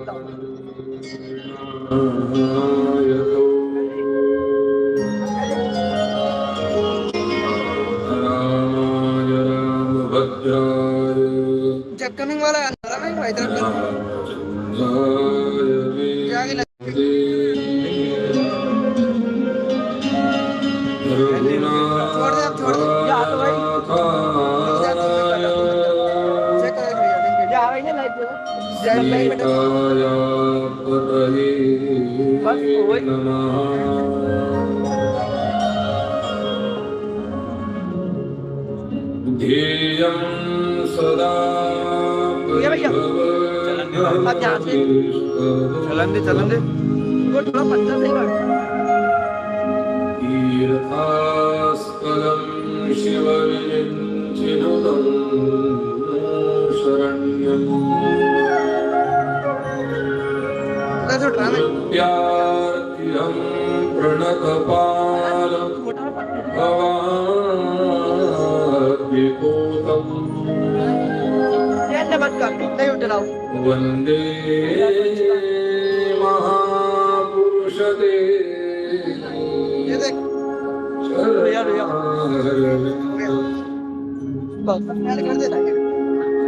जब कमिंग वाला अंदर में भाई तरफ आगे लग छोड़ दे या तो भाई चेक कर भैया देंगे या भाई ने लाइट दे जब लाइट बेटा बस वही ध्येयं सदा भैया अब यहाँ से चलन दे वो थोड़ा पत्थर सही बात तीर्थास्पदं शिवविचिनुतं शरण्यं प्यार्तिहं प्रणतपालं भवाद्विपूतं वन्दे महापुरुषते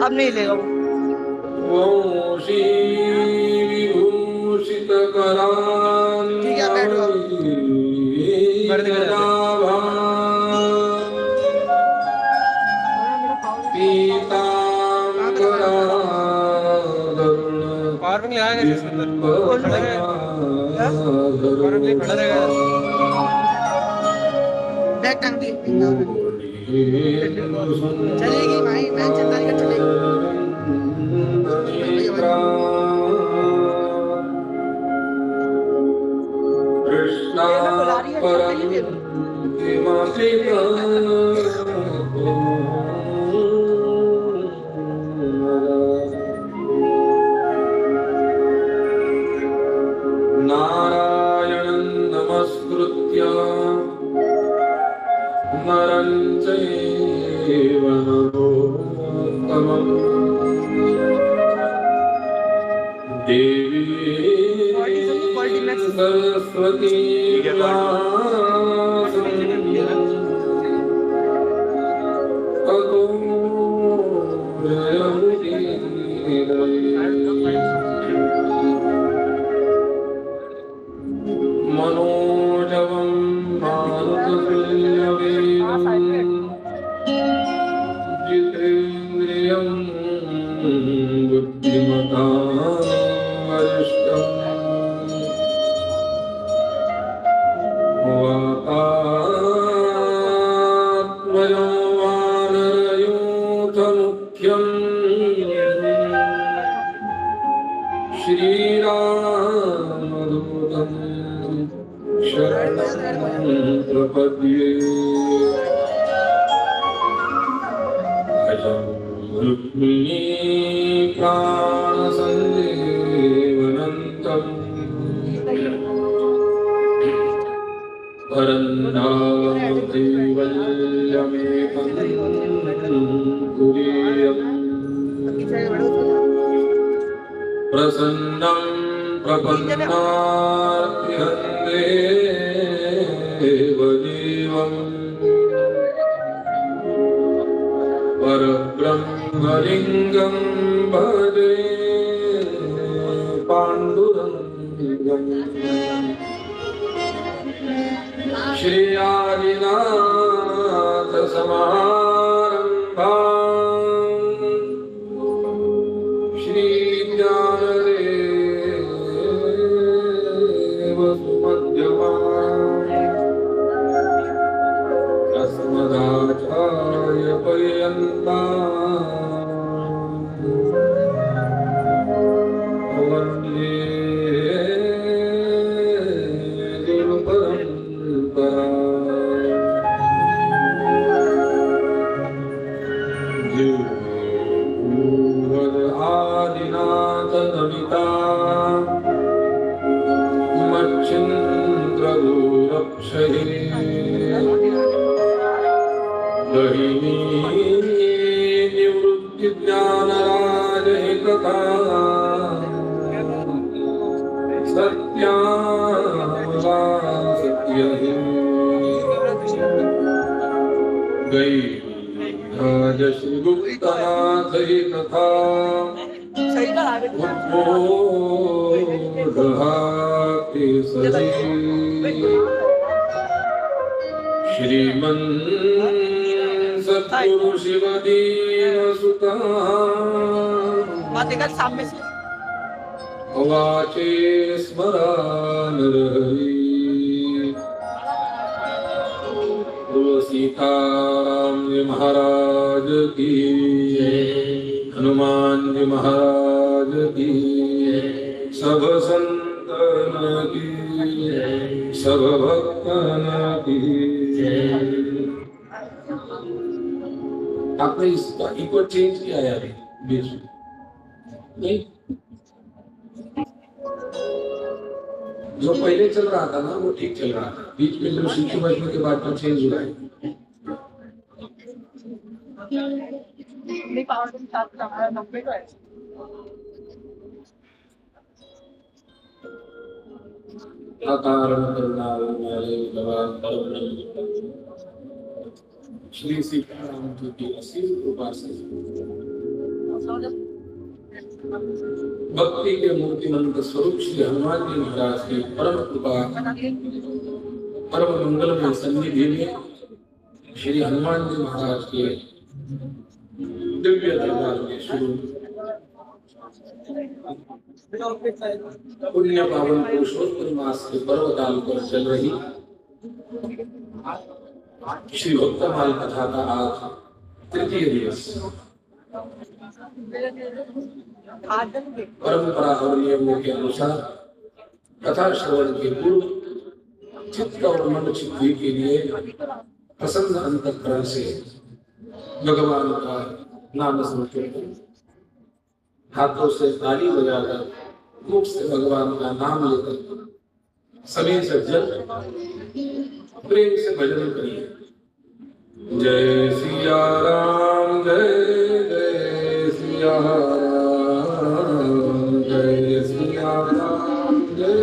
अब नहीं लेगा वो विभूषित ठीक है बैठो बैग टांग दी चलेगी भाई मैं चिंता नहीं कर चलेगी कृष्णा नारायणं नमस्कृत्य नरं चैव नरोत्तमं देवी सरस्वती ततो मनोजवं मारुततुल्यवेगं जितेन्द्रियं बुद्धिमतां वरिष्ठं वातात्मयो वानरयूथमुख्यं श्रीरामदूतं शरणं प्रपद्ये अयं रुक्मिणी प्राणसञ्जीवनन्तम् परन्नाथि वल्यमेकं तुरीयम् प्रसन्नं प्रपन्नार्तिहन्ते देवदेवम् परब्रह्मलिङ्गं भजे पाण्डुरङ्गम् श्री आदिनाथ समारम्भाम् श्री ज्ञानदेव सुमध्यमाम् अस्मदाचार्य पर्यन्ताम् वन्दे आदिनाथनमिता मच्छिन्द्रदूरक्षये गहिनी निवृत्तिज्ञानराजहितता सत्यामला सत्यहि गई राजश्री गुप्तनाथहि तथा सही का आगे उद्बोधहाति सजी श्रीमन् सद्गुरु शिवदीन सुता बातें कर सामने से वाचे स्मरानरहरि सीताराम जी महाराज की हनुमान जी महाराज की सब संतन की सब भक्तन की आपने इसका इक्वल चेंज किया है अभी बीच में नहीं जो पहले चल रहा था ना वो ठीक चल रहा था बीच में जो शिक्षु बचने के बाद में चेंज हुआ है नहीं पावर के साथ हमारा 90 का है अकारण करुणामय भगवान श्री सीताराम जी की असीम कृपा से भक्ति के मूर्तिमंत स्वरूप श्री हनुमान जी महाराज की परम कृपा परम मंगल में सन्निधि में श्री हनुमान जी महाराज के दिव्य दरबार में शुरू पुण्य पावन पुरुषोत्तम मास के पर्व काल पर चल रही श्री भक्तमाल कथा का आज तृतीय दिवस परंपरा और नियमों के अनुसार कथा श्रवण के पूर्व चित्त और मन शुद्धि के लिए प्रसन्न अंतःकरण से भगवान का नाम संकीर्तन हाथों से ताली बजाकर मुख से भगवान का नाम लेकर सभी सज्जन प्रेम से भजन करिए। जय सिया राम जय जय सिया राम जय सिया राम जय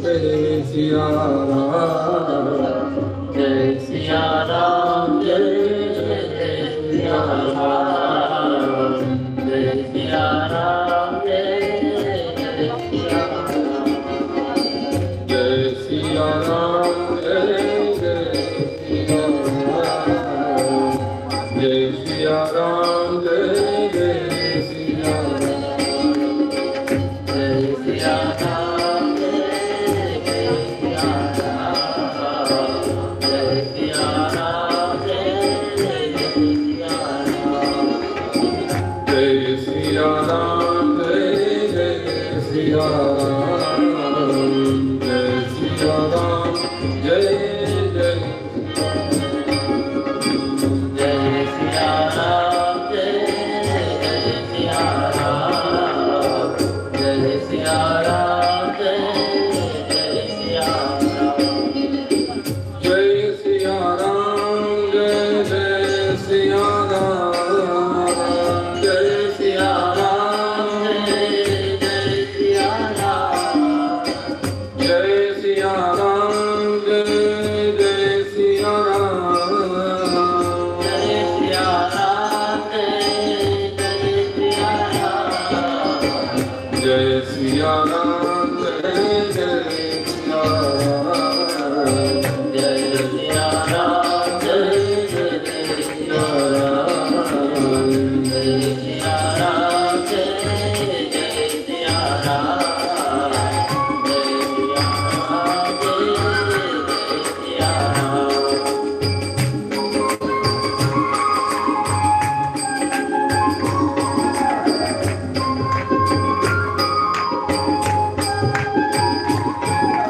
जय सिया राम जय सिया राम जय जय सिया राम जय सिया राम जय सिया राम जय सिया राम जय जय सिया राम जय सिया राम जय जय सिया राम जय सिया राम जय सिया राम जय सिया राम जय सिया राम जय सिया राम जय जय सिया राम जय सिया राम जय जय जय सिया राम जय सिया राम जय सिया राम जय सिया राम जय सिया राम जय जय सिया राम जय सिया राम जय सिया राम जय सिया राम जय जय सिया राम जय सिया राम जय सिया राम जय सिया राम जय जय सिया राम जय सिया राम जय सिया राम जय सिया राम जय सिया राम जय सिया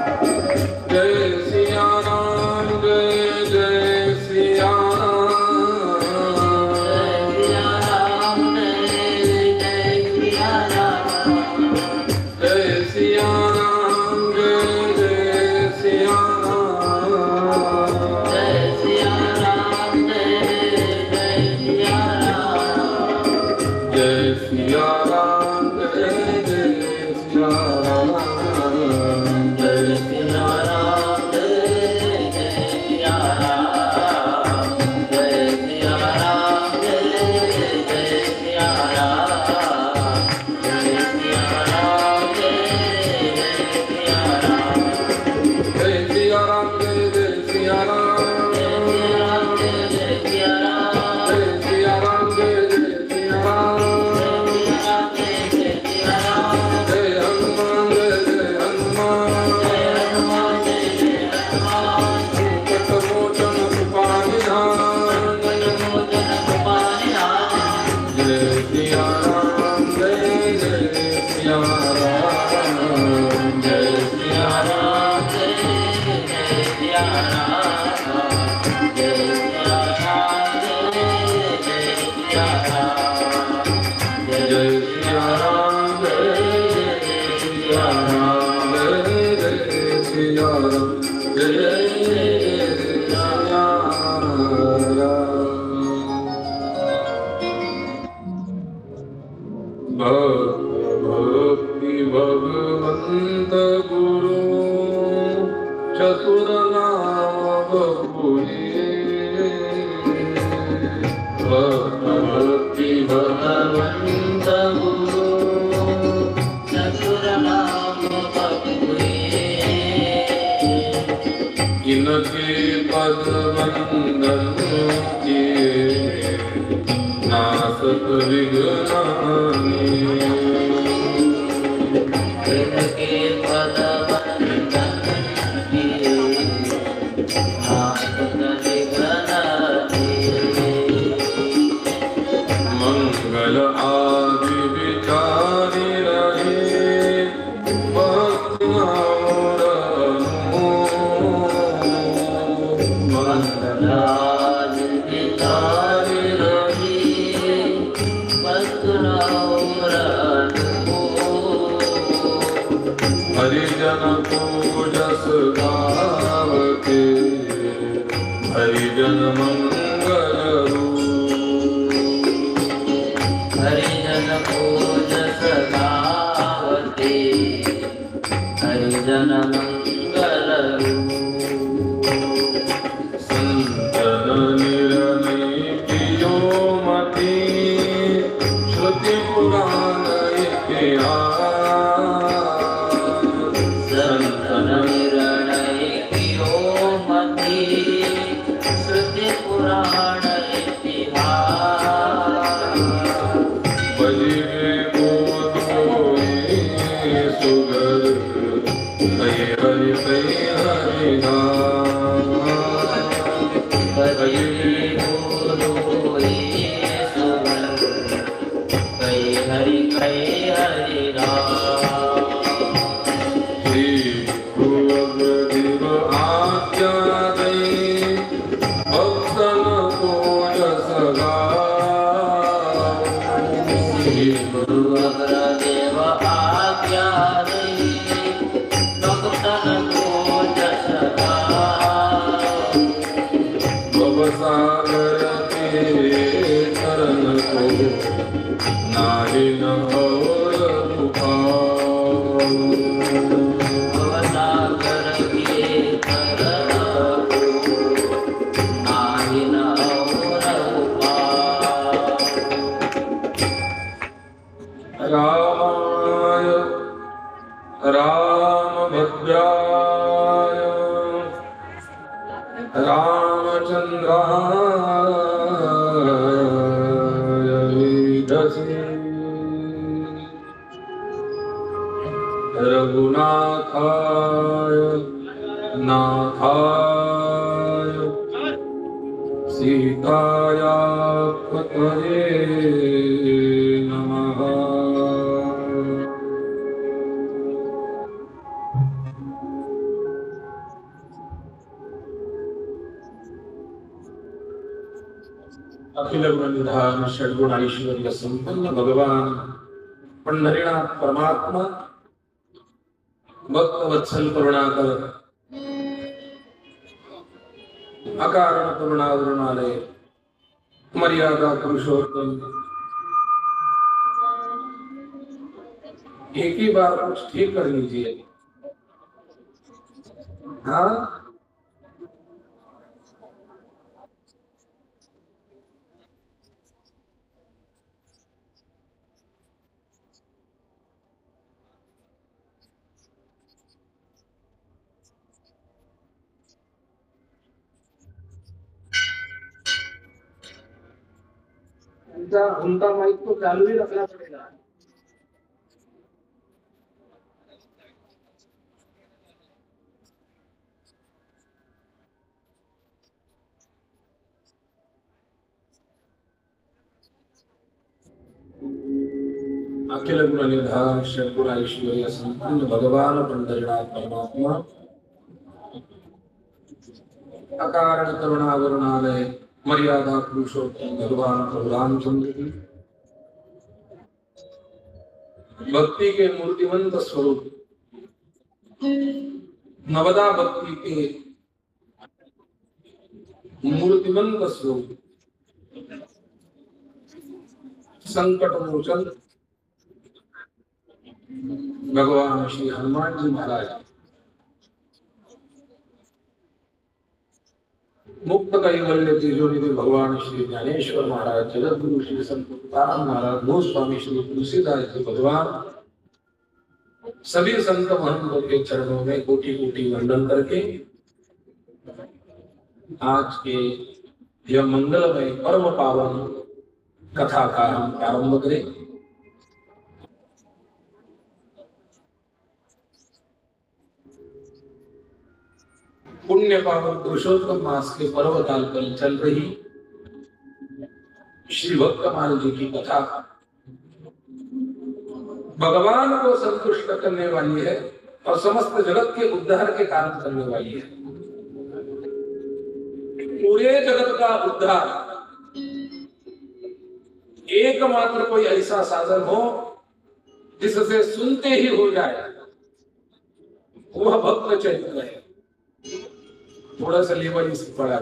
राम जय सिया राम जय जय सिया राम सिया राम जय सिया राम जय सिया राम जय जय सिया राम जय सिया राम जय सिया राम जय सिया राम जय जय सिया राम सिया राम, जय जय सिया राम। भक्ति भगवंत गुरु चतुर नाम बपुए, भक्ति भगवंत गुरु चतुर नाम बपुए, इनके पद वंदन किए नासत विघ्नानि, इनके पद वंदन किए नासत विघ्नानि, मंगल आदि विचारि रहे भक्ति और मंगलादि विचारि रहे भक्ति और हरिजन पूजस गावते, हरिजन मंगल रूप, हरिजन पूजस गावते, हरिजन मंगल रूप, संतन निरनि प्रियो मति, श्रुति पुराण इतिहास, संतन निर्णय कियो मति, श्रुति पुराण इतिहास, बलिवे गोदोई सुगर, कई हरि कई हरिनाम, बलिवे गोदोई सुगर, कई हरि राम। श्री गुरुदेव आज्ञा दई, भक्तन को जस गाओ, श्री गुरु गुरुदेव आज्ञा दई, भक्तन को जस गाओ, भवसागर के तरन को नाहि न और उपाय, भवसागर के तरन को नाहि न और उपाय, रामाय रामभद्राय रामचंद्राय वेधसे, रघुनाथाय नाथाय सीताया पतये नमः। अखिल गुणनिधान षड्गुण ऐश्वर्य संपन्न भगवान पंढरीनाथ परमात्मा भक्त वत्सल करुणाकर अकारण करुणावरुणालय मर्यादा पुरुषोत्तम, एक ही बार कुछ ठीक कर लीजिए। हाँ, उनका माइक तो चालू ही रखना पड़ेगा। अखिल गुण निधान षड्गुण ऐश्वर्य संपन्न भगवान पंढरीनाथ परमात्मा अकारण करुणावरुणालय मर्यादा पुरुषोत्तम भगवान प्रभु रामचंद्र की भक्ति के मूर्तिमंत स्वरूप नवदा भक्ति के मूर्तिमंत स्वरूप संकट मोचन भगवान श्री हनुमान जी महाराज, मुक्त कैवल्य तेजोनिधि भगवान श्री ज्ञानेश्वर महाराज, जगत गुरु श्री संत तुकाराम महाराज, गोस्वामी श्री तुलसीदास जी भगवान, सभी संत महंतों के चरणों में कोटि कोटि वंदन करके आज के यह मंगलमय परम पावन कथा का हम प्रारंभ करें। पुण्य पावन पुरुषोत्तम मास के पर्व काल पर चल रही श्री भक्तमाल जी की कथा भगवान को संतुष्ट करने वाली है और समस्त जगत के उद्धार के कारण करने वाली है। पूरे जगत का उद्धार एकमात्र कोई ऐसा साधन हो जिससे सुनते ही हो जाए, वह भक्त चैतन्य है। थोड़ा सा लेवल इससे पड़ा,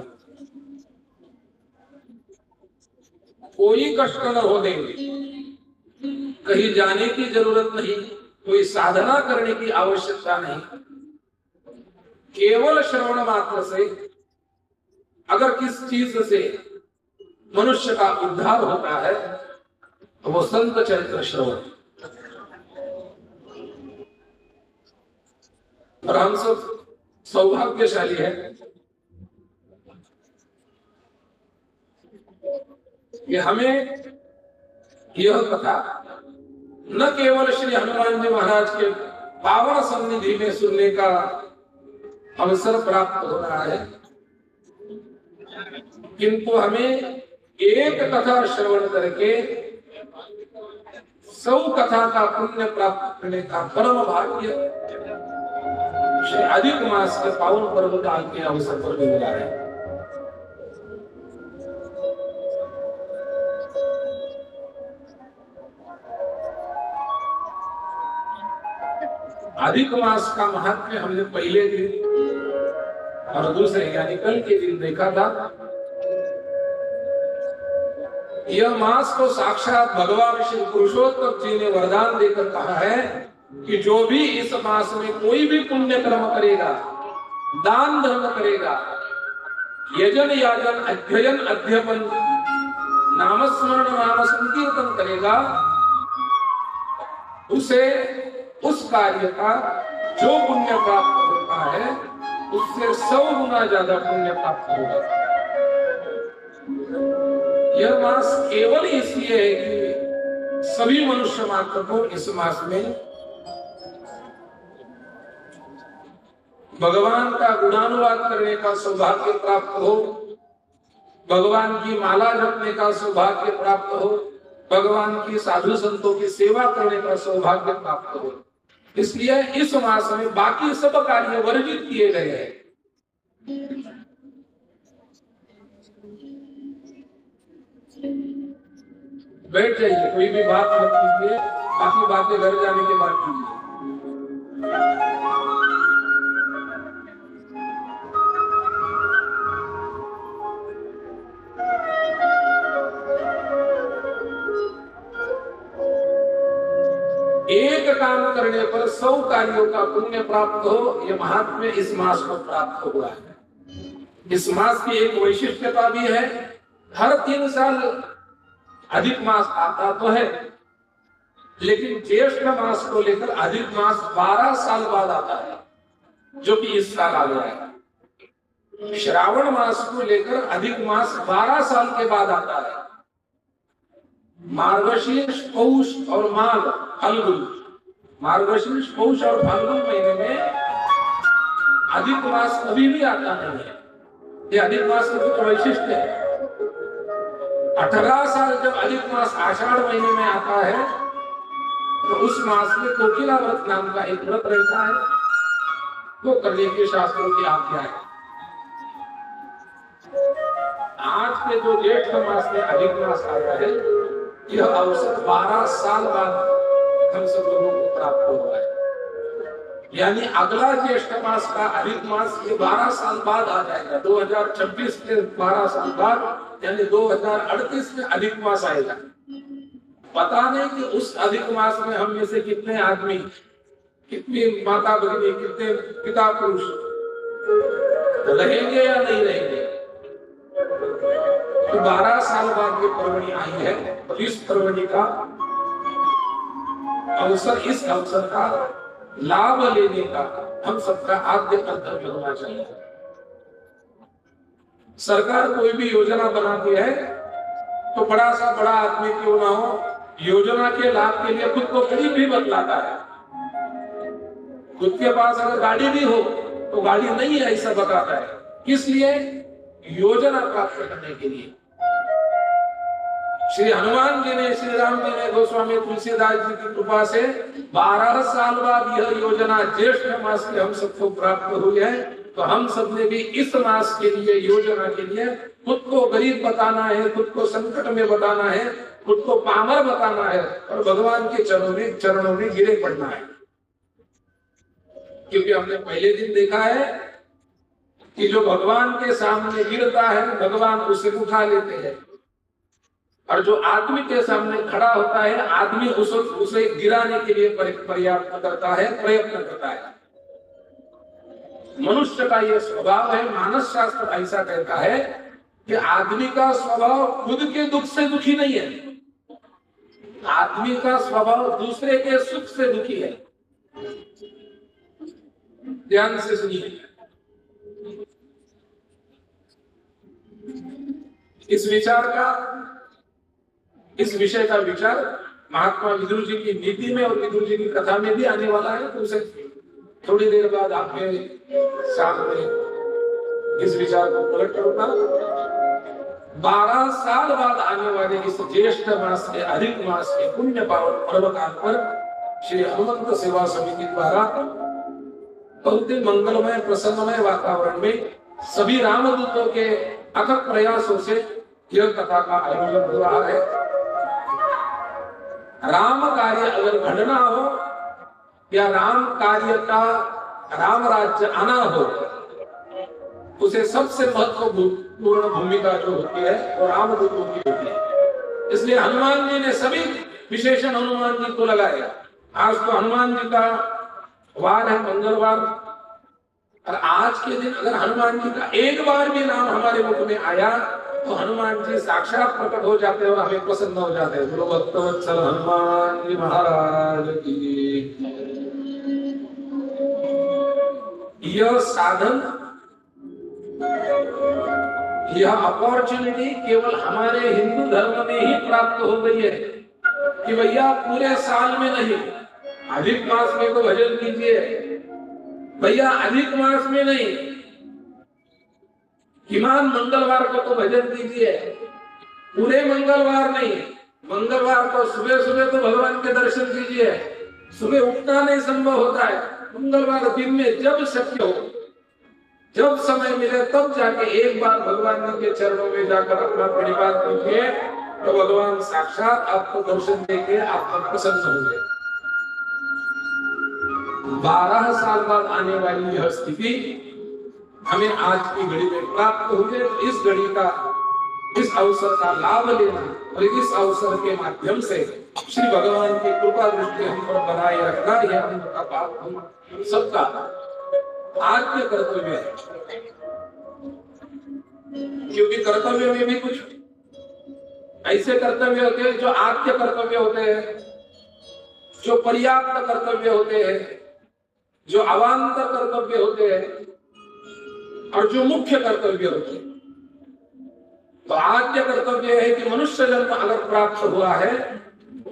कोई कष्ट न हो देंगे, कहीं जाने की जरूरत नहीं, कोई साधना करने की आवश्यकता नहीं, केवल श्रवण मात्र से अगर किस चीज से मनुष्य का उद्धार होता है तो वो संत चरित्र श्रवण। और हम सब सौभाग्यशाली है कि हमें यह कथा न केवल श्री हनुमान जी महाराज के पावन सन्निधि में सुनने का अवसर प्राप्त हो रहा है, किंतु हमें एक कथा श्रवण करके 100 कथा का पुण्य प्राप्त करने का परम भाग्य श्री अधिक मास के पावन पर्व काल के अवसर पर मिल रहा है। अधिक मास का महात्म्य हमने पहले दिन और दूसरे यानी कल के दिन देखा था। यह मास को साक्षात भगवान श्री पुरुषोत्तम जी ने वरदान देकर कहा है कि जो भी इस मास में कोई भी पुण्य कर्म करेगा, दान धर्म करेगा, यजन याजन अध्ययन अध्ययन नामस्मरण नाम संकीर्तन करेगा, उसे उस कार्य का जो पुण्य प्राप्त होता है उससे 100 गुना ज्यादा पुण्य प्राप्त होगा। यह मास केवल इसलिए है कि सभी मनुष्य मात्र को इस मास में भगवान का गुणानुवाद करने का सौभाग्य प्राप्त हो, भगवान की माला जपने का सौभाग्य प्राप्त हो, भगवान की साधु संतों की सेवा करने का सौभाग्य प्राप्त हो। इसलिए इस मास में बाकी सब कार्य वर्जित किए गए हैं। बैठ जाइए, कोई भी बात मत कीजिए, बाकी बातें घर जाने के बाद कीजिए। एक काम करने पर 100 कार्यों का पुण्य प्राप्त हो, यह महात्म्य इस मास को प्राप्त हुआ है। इस मास की एक वैशिष्ट्यता भी है, हर 3 साल अधिक मास आता तो है, लेकिन ज्येष्ठ मास को लेकर अधिक मास 12 साल बाद आता है, जो कि इस साल आ गया है। श्रावण मास को लेकर अधिक मास 12 साल के बाद आता है। मार्गशीर्ष, पौष और माघ, फाल्गुन, मार्गशीर्ष, पौष और फाल्गुन महीने में अधिक मास कभी भी आता नहीं है। ये अधिक मास का कुछ वैशिष्ट्य है। 18 साल जब अधिक मास आषाढ़ महीने में आता है तो उस मास में कोकिला व्रत नाम का एक व्रत रहता है, वो करने के शास्त्रों की आज्ञा है। आज के जो ज्येष्ठ मास में अधिक मास आया है, यह अवसर 12 साल बाद हम सब लोगों को प्राप्त हुआ है। यानी अगला ज्येष्ठ मास का अधिक मास ये 12 साल बाद आ जाएगा। 2026 के 12 साल बाद यानी 2038 में अधिक मास आएगा। पता नहीं कि उस अधिक मास में हम में से कितने आदमी, कितनी माता भगिनी, कितने पिता पुरुष रहेंगे या नहीं रहेंगे। तो 12 साल बाद ये पर्वणी आई है। तो इस पर्वणी का अवसर, इस अवसर का लाभ लेने का हम सबका आद्य कर्तव्य होना चाहिए। सरकार कोई भी योजना बनाती है तो बड़ा सा बड़ा आदमी क्यों ना हो, योजना के लाभ के लिए खुद को गरीब भी बतलाता है। खुद के पास अगर गाड़ी भी हो तो गाड़ी नहीं है ऐसा बताता है। किस लिए? योजना प्राप्त करने के लिए। श्री हनुमान जी ने, श्री राम जी ने, गोस्वामी तुलसीदास जी की कृपा से 12 साल बाद यह योजना ज्येष्ठ मास के हम सबको प्राप्त हुई है। तो हम सब ने भी इस मास के लिए, योजना के लिए खुद को गरीब बताना है, खुद को संकट में बताना है, खुद को पामर बताना है और भगवान के चरणों में गिरे पड़ना है। क्योंकि हमने पहले दिन देखा है कि जो भगवान के सामने गिरता है भगवान उसे उठा लेते हैं, और जो आदमी के सामने खड़ा होता है आदमी उसे गिराने के लिए पर्याप्त करता है, प्रयत्न करता है। मनुष्य का यह स्वभाव है। मानस शास्त्र ऐसा कहता है कि आदमी का स्वभाव खुद के दुख से दुखी नहीं है, आदमी का स्वभाव दूसरे के सुख से दुखी है। ध्यान से सुनिए। इस विषय का विचार महात्मा विदुर जी की नीति में और विदुर जी की कथा में भी आने वाला है। तो उसे थोड़ी देर बाद आपके सामने इस विचार को प्रकट करूंगा। 12 साल बाद आने वाले इस ज्येष्ठ मास के, अधिक मास के पुण्य पावन पर्व काल पर श्री हनुमंत सेवा समिति द्वारा बहुत ही मंगलमय, प्रसन्नमय वातावरण में सभी रामदूतों के अथक प्रयासों से यह कथा का आयोजन हो रहा है। राम कार्य अगर घटना हो या राम कार्य का, राम राज्य आना हो, उसे सबसे महत्वपूर्ण भूमिका जो होती है वो रामदूतों की होती है। इसलिए हनुमान जी ने सभी विशेषण हनुमान जी को लगाया। आज तो हनुमान जी का वार है, मंगलवार, और आज के दिन अगर हनुमान जी का एक बार भी नाम हमारे मुख में आया तो हनुमान जी साक्षात प्रकट हो जाते हैं और हमें प्रसन्न हो जाते हैं। बोलो भक्तवत्सल हनुमान जी महाराज की। यह साधन, यह अपॉर्चुनिटी केवल हमारे हिंदू धर्म में ही प्राप्त हो गई है कि भैया पूरे साल में नहीं, अधिक मास में तो भजन कीजिए भैया, अधिक मास में नहीं, किमान मंगलवार को तो भजन कीजिए। पूरे मंगलवार नहीं, मंगलवार को सुबह सुबह तो भगवान के दर्शन कीजिए। सुबह उठना नहीं संभव होता है, मंगलवार दिन में जब शक्य हो, जब समय मिले तब जाके एक बार भगवान के चरणों में जाकर अपना प्रणिपात कीजिए, तो भगवान साक्षात आपको दर्शन देंगे, आप पर प्रसन्न होंगे। 12 साल बाद आने वाली यह स्थिति हमें आज की घड़ी में प्राप्त हुई है। इस घड़ी का, इस अवसर का लाभ लेना और इस अवसर के माध्यम से श्री भगवान की कृपा दृष्टि हम पर बनाए रखना, यह हम सबका आद्य कर्तव्य है। क्योंकि कर्तव्य में भी कुछ ऐसे कर्तव्य होते हैं जो आद्य कर्तव्य होते हैं, जो पर्याप्त कर्तव्य होते हैं, जो अवान्तर कर्तव्य होते हैं और जो मुख्य कर्तव्य होते हैं। तो आद्य कर्तव्य है कि मनुष्य जन्म अगर प्राप्त हुआ है,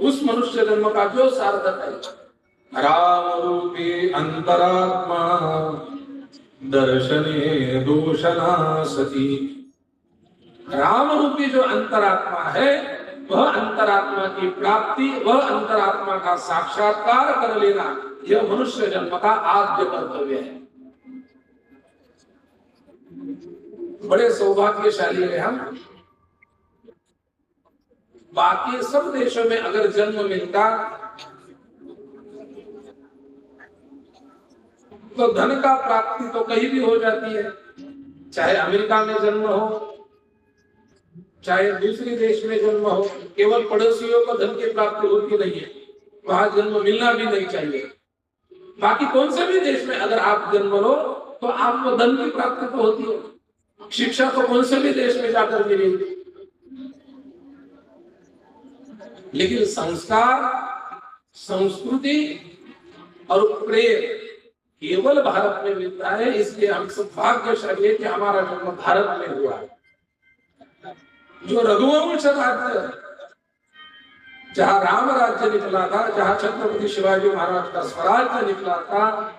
उस मनुष्य जन्म का जो सार्थक है, राम रूपी अंतरात्मा दर्शने दोषना सती। राम रूपी जो अंतरात्मा है, वह अंतरात्मा की प्राप्ति, वह अंतरात्मा का साक्षात्कार कर लेना, यह मनुष्य जन्म का आद्य कर्तव्य है। बड़े सौभाग्यशाली हैं हम। बाकी सब देशों में अगर जन्म मिलता तो धन का प्राप्ति तो कहीं भी हो जाती है, चाहे अमेरिका में जन्म हो, चाहे दूसरे देश में जन्म हो। केवल पड़ोसियों को धन की प्राप्ति होती नहीं है, वहां जन्म मिलना भी नहीं चाहिए। बाकी कौन से भी देश में अगर आप जन्म लो तो आपको धन की प्राप्ति तो होती है। शिक्षा तो कौन से भी देश में जाकर मिलेगी, लेकिन संस्कार, संस्कृति और प्रेम केवल भारत में मिलता है। इसलिए हम सब भाग्यशाली है कि हमारा जन्म भारत में हुआ है। जो रघुवंश राज्य, जहां राम राज्य निकला था, जहां छत्रपति शिवाजी महाराज का स्वराज्य निकला था,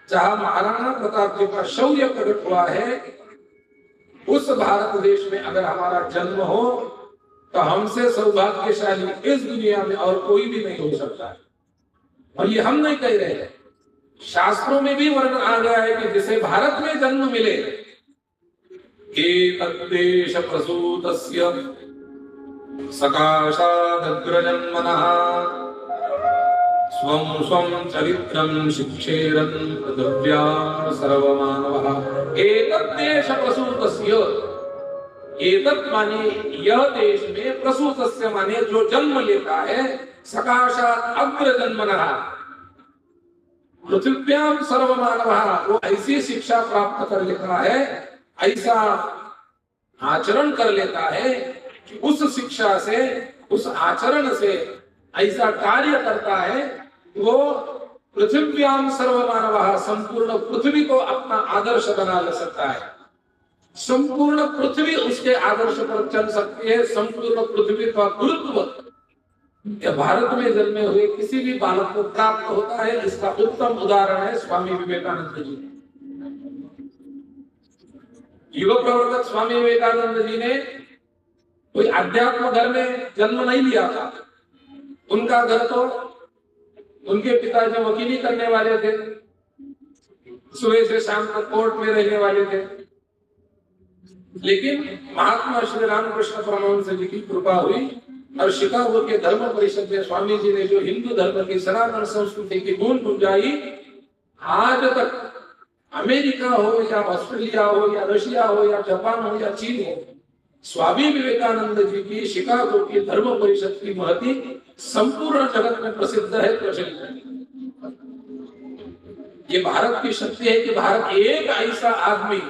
जहां महाराणा प्रताप जी का शौर्य प्रकट हुआ है, उस भारत देश में अगर हमारा जन्म हो तो हमसे सौभाग्यशाली इस दुनिया में और कोई भी नहीं हो सकता। और ये हम नहीं कह रहे हैं, शास्त्रों में भी वर्णन आ गया है कि जिसे भारत में जन्म मिले, एतद्देश प्रसूतस्य सकाशादग्रजन्मनः स्वं स्वं चरित्रं शिक्षेरन् पृथिव्या सर्वमानवः। एतद्देश प्रसूतस्य, एतत् माने यह देश में, प्रसूतस्य माने जो जन्म लेता है, सकाशात् अग्रजन्मनः पृथिव्याम सर्वमानवः, वो ऐसी शिक्षा प्राप्त कर लेता है, ऐसा आचरण कर लेता है कि उस शिक्षा से, उस आचरण से ऐसा कार्य करता है, वो पृथिव्याम सर्वमानवः, संपूर्ण पृथ्वी को अपना आदर्श बना ले सकता है। संपूर्ण पृथ्वी उसके आदर्श पर चल सकती है। संपूर्ण पृथ्वी का गुरुत्व भारत में जन्मे हुए किसी भी बालक को प्राप्त होता है। इसका उत्तम उदाहरण है स्वामी विवेकानंद जी। युग प्रवर्तक स्वामी विवेकानंद जी ने कोई अध्यात्म घर में जन्म नहीं लिया था। उनका घर तो, उनके पिताजी वकीली करने वाले थे, सुबह से शाम तक कोर्ट में रहने वाले थे। लेकिन महात्मा श्री रामकृष्ण परमहंस जी की कृपा हुई और शिकागो के धर्म परिषद में स्वामी जी ने जो हिंदू धर्म की सनातन संस्कृति की गूंज गुंजाई, आज तक अमेरिका हो या ऑस्ट्रेलिया हो या रशिया हो या जापान हो या चीन हो, स्वामी विवेकानंद जी की शिकागो की धर्म परिषद की महती संपूर्ण जगत में प्रसिद्ध है, प्रचलित है। ये भारत की शक्ति है कि भारत एक ऐसा आदमी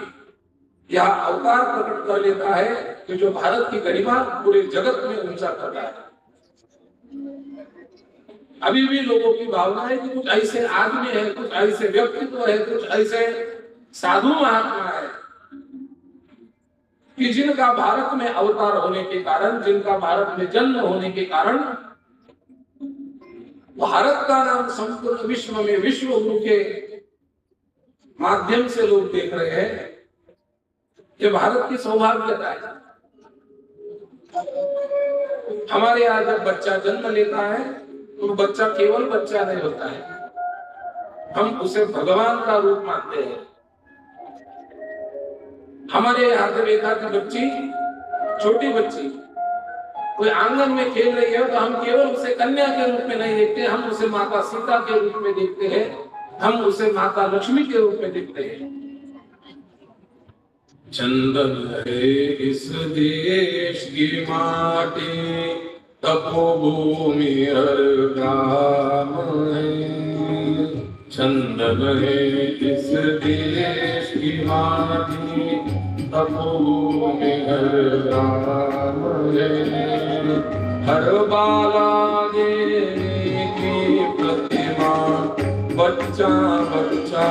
यह अवतार प्रकट कर लेता है कि जो भारत की गरिमा पूरे जगत में ऊंचा करता है। अभी भी लोगों की भावना है कि कुछ ऐसे आदमी है, कुछ ऐसे व्यक्तित्व है, कुछ ऐसे साधु महात्मा है कि जिनका भारत में अवतार होने के कारण, जिनका भारत में जन्म होने के कारण भारत का नाम संपूर्ण विश्व में विश्व गुरु के माध्यम से लोग देख रहे हैं। ये भारत की सौभाग्यता है। हमारे यहाँ जब बच्चा जन्म लेता है तो बच्चा केवल बच्चा नहीं होता है, हम उसे भगवान का रूप मानते हैं। हमारे यहाँ जब एक आधी बच्ची, छोटी बच्ची कोई आंगन में खेल रही है तो हम केवल उसे कन्या के रूप में नहीं देखते, हम उसे माता सीता के रूप में देखते हैं, हम उसे माता लक्ष्मी के रूप में देखते हैं। चंदन है इस देश की माटी, तपोभूमि हर ग्राम है। चंदन है इस देश की माटी, तपोभूमि हर ग्राम है। हर बालादेवी की प्रतिमा बच्चा बच्चा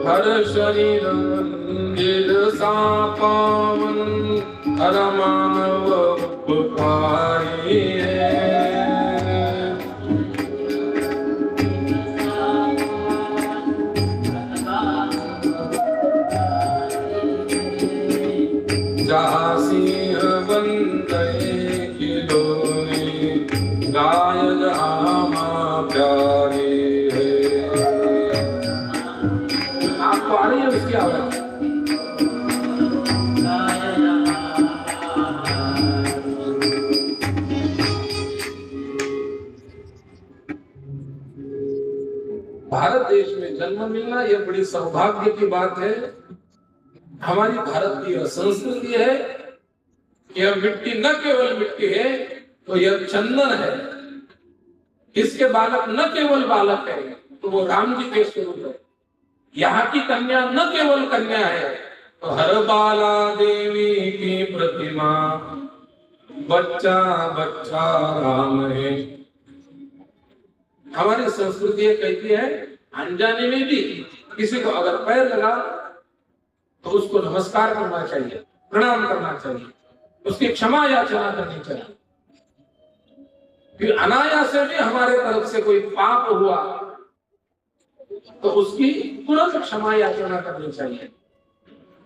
हर शरीर मंदिर सा पावन, हर मानव उपकारी है। जहाँ सिंह बन गए खिलौने, गाय जहाँ माँ प्यारी है। आपको आ रही है उसकी आवाज? जन्म मिलना ये बड़ी सौभाग्य की बात है। हमारी भारतीय संस्कृति है, यह मिट्टी न केवल मिट्टी है, तो यह चंदन है। इसके बालक न केवल बालक है, तो वो राम जी के स्वरूप है। यहाँ की कन्या न केवल कन्या है, तो हर बाला देवी की प्रतिमा, बच्चा बच्चा राम है। हमारी संस्कृति ये कहती है, अनजाने में भी किसी को अगर पैर लगा तो उसको नमस्कार करना चाहिए, प्रणाम करना चाहिए, उसकी क्षमा याचना करनी चाहिए। फिर अनायास से भी हमारे तरफ से कोई पाप हुआ तो उसकी तुरंत क्षमा याचना करनी चाहिए।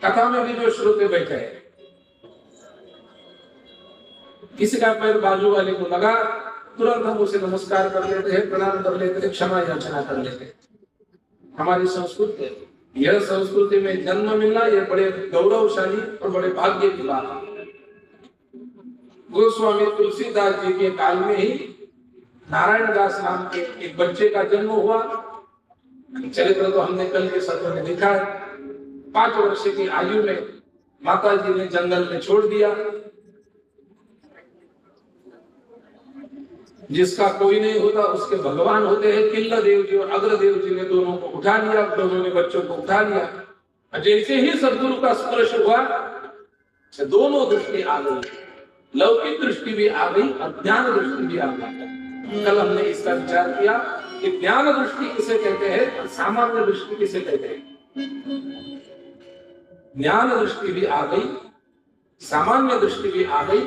कथा में भी जो श्रोते बैठे हैं, किसी का पैर बाजू वाले को लगा, तुरंत हम उसे नमस्कार कर लेते हैं, प्रणाम कर लेते हैं, क्षमा याचना कर लेते हैं। हमारी संस्कृति, यह संस्कृति में जन्म मिलना यह बड़े गौरवशाली और बड़े भाग्य की बात है। गोस्वामी तुलसीदास जी के काल में ही नारायण दास नाम के एक बच्चे का जन्म हुआ। चरित्र तो हमने कल के सत्र में देखा है। 5 वर्ष की आयु में माता जी ने जंगल में छोड़ दिया। जिसका कोई नहीं होता उसके भगवान होते हैं। किल्ल देव जी और अग्रदेव जी ने दोनों को उठा लिया, दोनों ने बच्चों को उठा लिया। जैसे ही सदगुरु का स्पर्श हुआ, दोनों दृष्टि आ गई, लौकिक दृष्टि भी आ गई और ज्ञान दृष्टि भी आ गई। कल हमने इसका विचार किया कि ज्ञान दृष्टि किसे कहते हैं और सामान्य दृष्टि किसे कहते हैं। ज्ञान दृष्टि भी आ गई, सामान्य दृष्टि भी आ गई।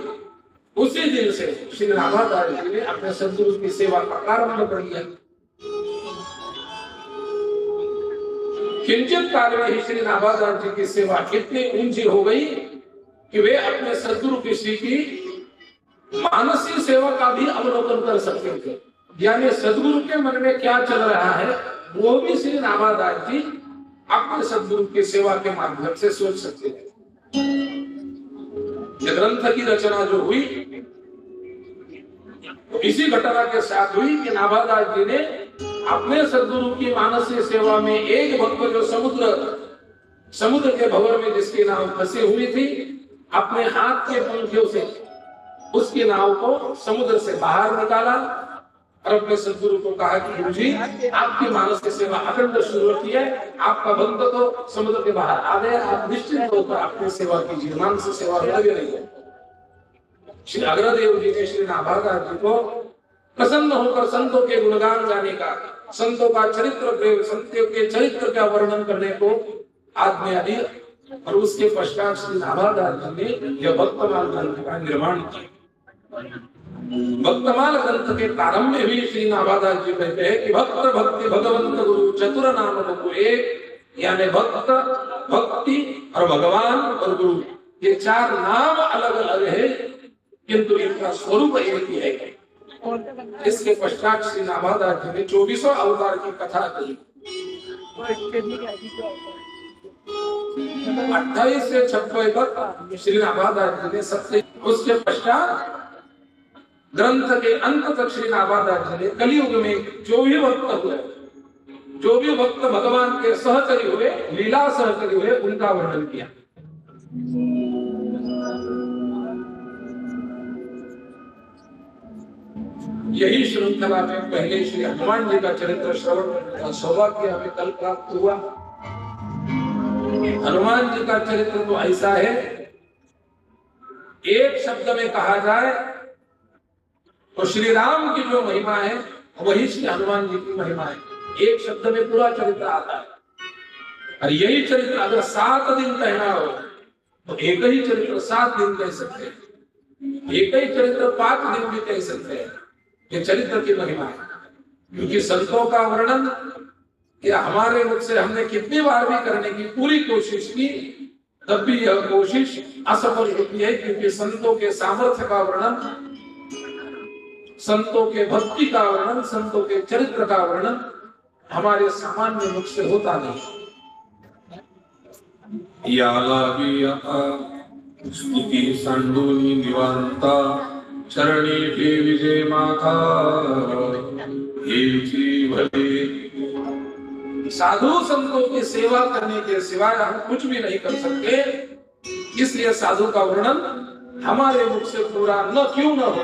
उसी दिन से श्री रामादास जी ने अपने सदगुरु की सेवा का प्रारंभ कर दिया। किंचित काल में ही श्री रामादास जी की सेवा इतनी ऊंची हो गई कि वे अपने सदगुरु की श्री की मानसिक सेवा का भी अवलोकन कर सकते थे। यानी सदगुरु के मन में क्या चल रहा है वो भी श्री रामादास जी अपने सदगुरु की सेवा के माध्यम से सोच सकते थे। ग्रंथ की रचना जो हुई तो इसी घटना के साथ हुई कि नाभादास जी ने अपने सदगुरु की मानसिक सेवा में एक भक्त जो समुद्र के भंवर में जिसकी नाव फंसी हुई थी, अपने हाथ के पंखियों से उसकी नाव को समुद्र से बाहर निकाला और अपने सदगुरु को कहा कि गुरु जी आपकी मानसिक सेवा अखंड शुरू होती है, आपका भक्त तो समुद्र के बाहर आ गया, आप निश्चित होकर अपनी सेवा कीजिए, मानसिक सेवा लगे रहिए। श्री अग्रदेव जी ने श्री नाभादास जी को प्रसन्न होकर संतों के गुणगान गाने का, संतों का चरित्र प्रेम, संतों के चरित्र का वर्णन करने को आज्ञा दी और उसके पश्चात श्री नाभादास जी ने यह भक्तमाल ग्रंथ का निर्माण किया। भक्तमाल ग्रंथ के प्रारंभ में भी श्री नाभादास जी कहते हैं कि भक्त भक्ति भगवंत गुरु चतुर नाम बपु एक, यानी भक्त, भक्ति और भगवान और गुरु, ये 4 नाम अलग अलग है किंतु इनका स्वरूप एक ही है। इसके पश्चात श्री नाभादास जी ने 24 अवतार की कथा कही। 28 से 26 तक श्री नाभादास जी ने सबसे, उसके पश्चात ग्रंथ के अंत तक श्री नाभादास जी ने कलियुग में जो भी भक्त हुए, जो भी भक्त भगवान के सहचरी हुए, लीला सहचरी हुए, उनका वर्णन किया। यही श्रृंखला में पहले श्री हनुमान जी का चरित्र श्रवण करने का सौभाग्य हमें कल प्राप्त हुआ। हनुमान जी का चरित्र तो ऐसा है, एक शब्द में कहा जाए तो श्री राम की जो महिमा है वही श्री हनुमान जी की महिमा है। एक शब्द में पूरा चरित्र आता है। और यही चरित्र अगर 7 दिन कहना हो तो एक ही चरित्र 7 दिन कह सकते हैं, एक ही चरित्र 5 दिन भी कह सकते हैं। ये चरित्र की महिमा है। क्योंकि संतों का वर्णन क्या हमारे मुख से हमने कितनी बार भी करने की पूरी कोशिश की, तब भी यह कोशिश असफल होती है। क्योंकि संतों के सामर्थ्य का वर्णन, संतों के भक्ति का वर्णन, संतों के चरित्र का वर्णन हमारे सामान्य मुख से होता नहीं। स्तुति सांडूनी निवांता चरणी के विजय माता हेची भले साधु संतों की सेवा करने के सिवाय हम कुछ भी नहीं कर सकते। इसलिए साधु का वर्णन हमारे मुख से पूरा न क्यों न हो,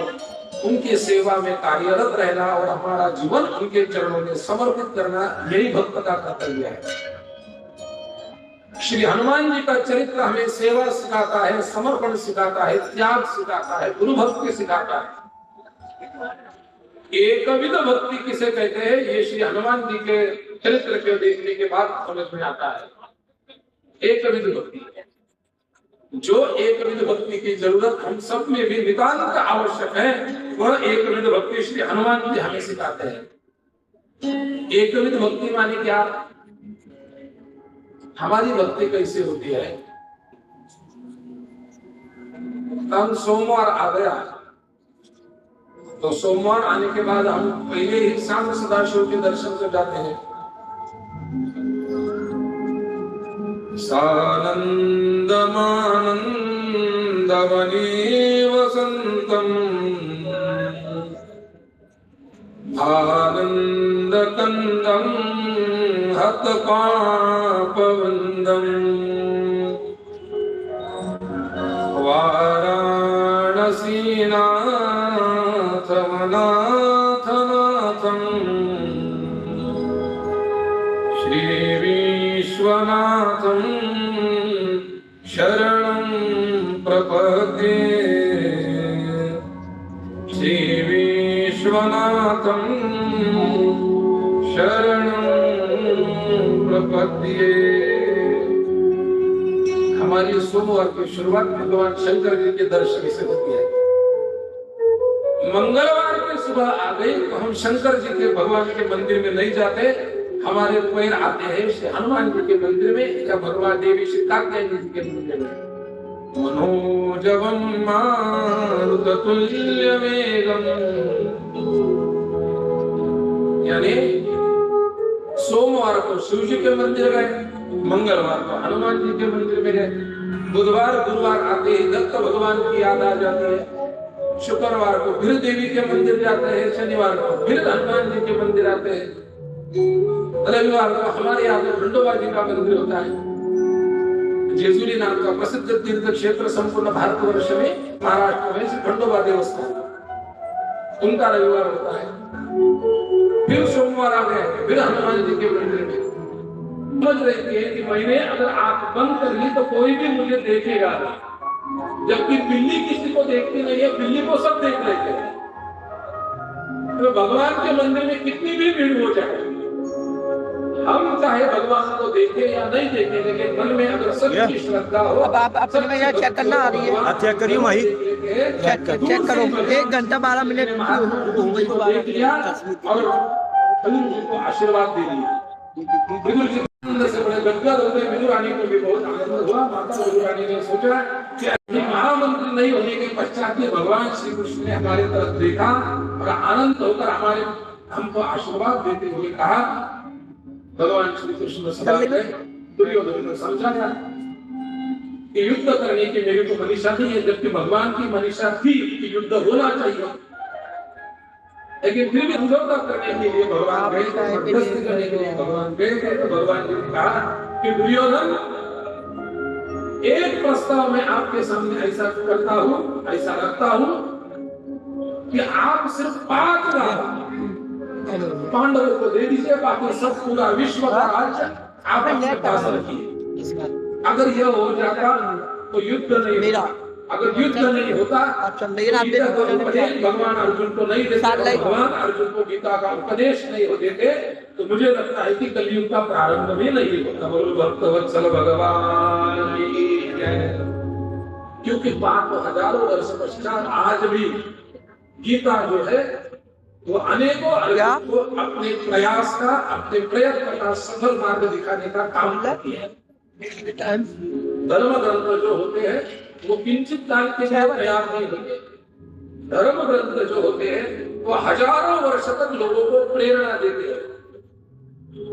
उनकी सेवा में कार्यरत रहना और हमारा जीवन उनके चरणों में समर्पित करना, यही भक्त का कर्तव्य है। श्री हनुमान जी का चरित्र हमें सेवा सिखाता है, समर्पण सिखाता है, त्याग सिखाता है, गुरु भक्ति सिखाता है। एकविध भक्ति किसे कहते हैं, ये श्री हनुमान जी के चरित्र को देखने के बाद समझ में आता है। एकविध भक्ति, जो एकविध भक्ति की जरूरत हम सब में भी नितांत आवश्यक है, वह एकविध भक्ति श्री हनुमान जी हमें सिखाते हैं। एकविध भक्ति माने क्या? हमारी भक्ति कैसे होती है? हम सोमवार आ गया तो सोमवार आने के बाद हम पहले ही शांत सदाशिव के दर्शन कर जाते हैं। सानंदमानंदवनी वसंतम आनंदकंदम हतपापवंदम वाराणसीनाथमनाथनाथं श्रीविश्वनाथं शरणं प्रपद्ये। श्रीविश्वनाथं शरणं प्रपद्ये। हमारी सोमवार की शुरुआत भगवान शंकर जी के दर्शन से होती है। मंगलवार की सुबह आ गई तो हम शंकर जी के भगवान के मंदिर में नहीं जाते, हमारे पैर आते हैं श्री हनुमान जी के मंदिर में या भगवान देवी श्री कात्यायनी जी के मंदिर में। मनोजवम मारुततुल्यवेगम, यानी सोमवार को शिव जी के मंदिर गए, मंगलवार को हनुमान जी के मंदिर में गए, बुधवार गुरुवार आते ही दत्त भगवान की याद आ जाती है, शुक्रवार को फिर देवी के मंदिर जाते हैं, शनिवार को फिर हनुमान जी के मंदिर आते हैं, रविवार को हमारे यहाँ पे खंडोबा जी का मंदिर होता है। जेजुरी नाम का प्रसिद्ध तीर्थ क्षेत्र संपूर्ण भारतवर्ष में महाराष्ट्र में खंडोबा देवस्थान, उनका रविवार होता है। फिर सोमवार आ गए, फिर हनुमान जी के मंदिर में। समझ रहे थे कि मैंने अगर आंख बंद कर ली तो कोई भी मुझे देखेगा, जबकि बिल्ली किसी को देखती नहीं है, बिल्ली को सब देख लेते हैं। तो भगवान के मंदिर में कितनी भी भीड़ हो जाए, हम चाहे भगवान को देखें या नहीं देखें, लेकिन मन में अगर सच्ची श्रद्धा हो। अब आप अपने में यहाँ चेक करना आ रही है, चेक करियो माही, चेक करो। 1 घंटा 12 मिनट हो गई तो और उनको आशीर्वाद दे दिया। से बड़े गदगद हो गए। विदुर रानी को भी बहुत आनंद हुआ। माता विदुर रानी ने सोचा कि महामंत्री नहीं होने के पश्चात भगवान श्री कृष्ण ने हमारी तरफ देखा और आनंद होकर हमको आशीर्वाद देते हुए कहा, भगवान श्री कृष्ण सदा दुर्योधन को समझाया कि युद्ध करने की मेरी को मनीषा नहीं है, जबकि भगवान की मनीषा थी कि युद्ध होना चाहिए, लेकिन फिर भी समझौता करने के लिए भगवान गए, मध्यस्थी करने के लिए भगवान गए। तो भगवान जी ने कहा कि दुर्योधन, एक प्रस्ताव में आपके सामने ऐसा करता हूँ, ऐसा रखता हूँ कि आप सिर्फ 5 लाख पांडवों को दे दीजिए, बाकी सब पूरा विश्व का राज्य आप अपने पास रखिए। अगर यह हो जाता तो युद्ध नहीं होता, अगर युद्ध नहीं होता तो भगवान अर्जुन को नहीं देते, भगवान अर्जुन को गीता का उपदेश नहीं हो देते, तो मुझे लगता है कि कलयुग का प्रारंभ भी नहीं होता। बोलो भक्तवत्सल भगवान की जय। क्योंकि 5,000 वर्ष पश्चात आज भी गीता जो है वो अनेकों अर्जुन को अपने प्रयास का, अपने प्रयत्न का सफल मार्ग दिखाने का काम करती है। धर्म ग्रंथ जो होते हैं वो किंचित काल के लिए तैयार नहीं होते। धर्म ग्रंथ जो होते हैं वो हजारों वर्ष तक लोगों को प्रेरणा देते हैं।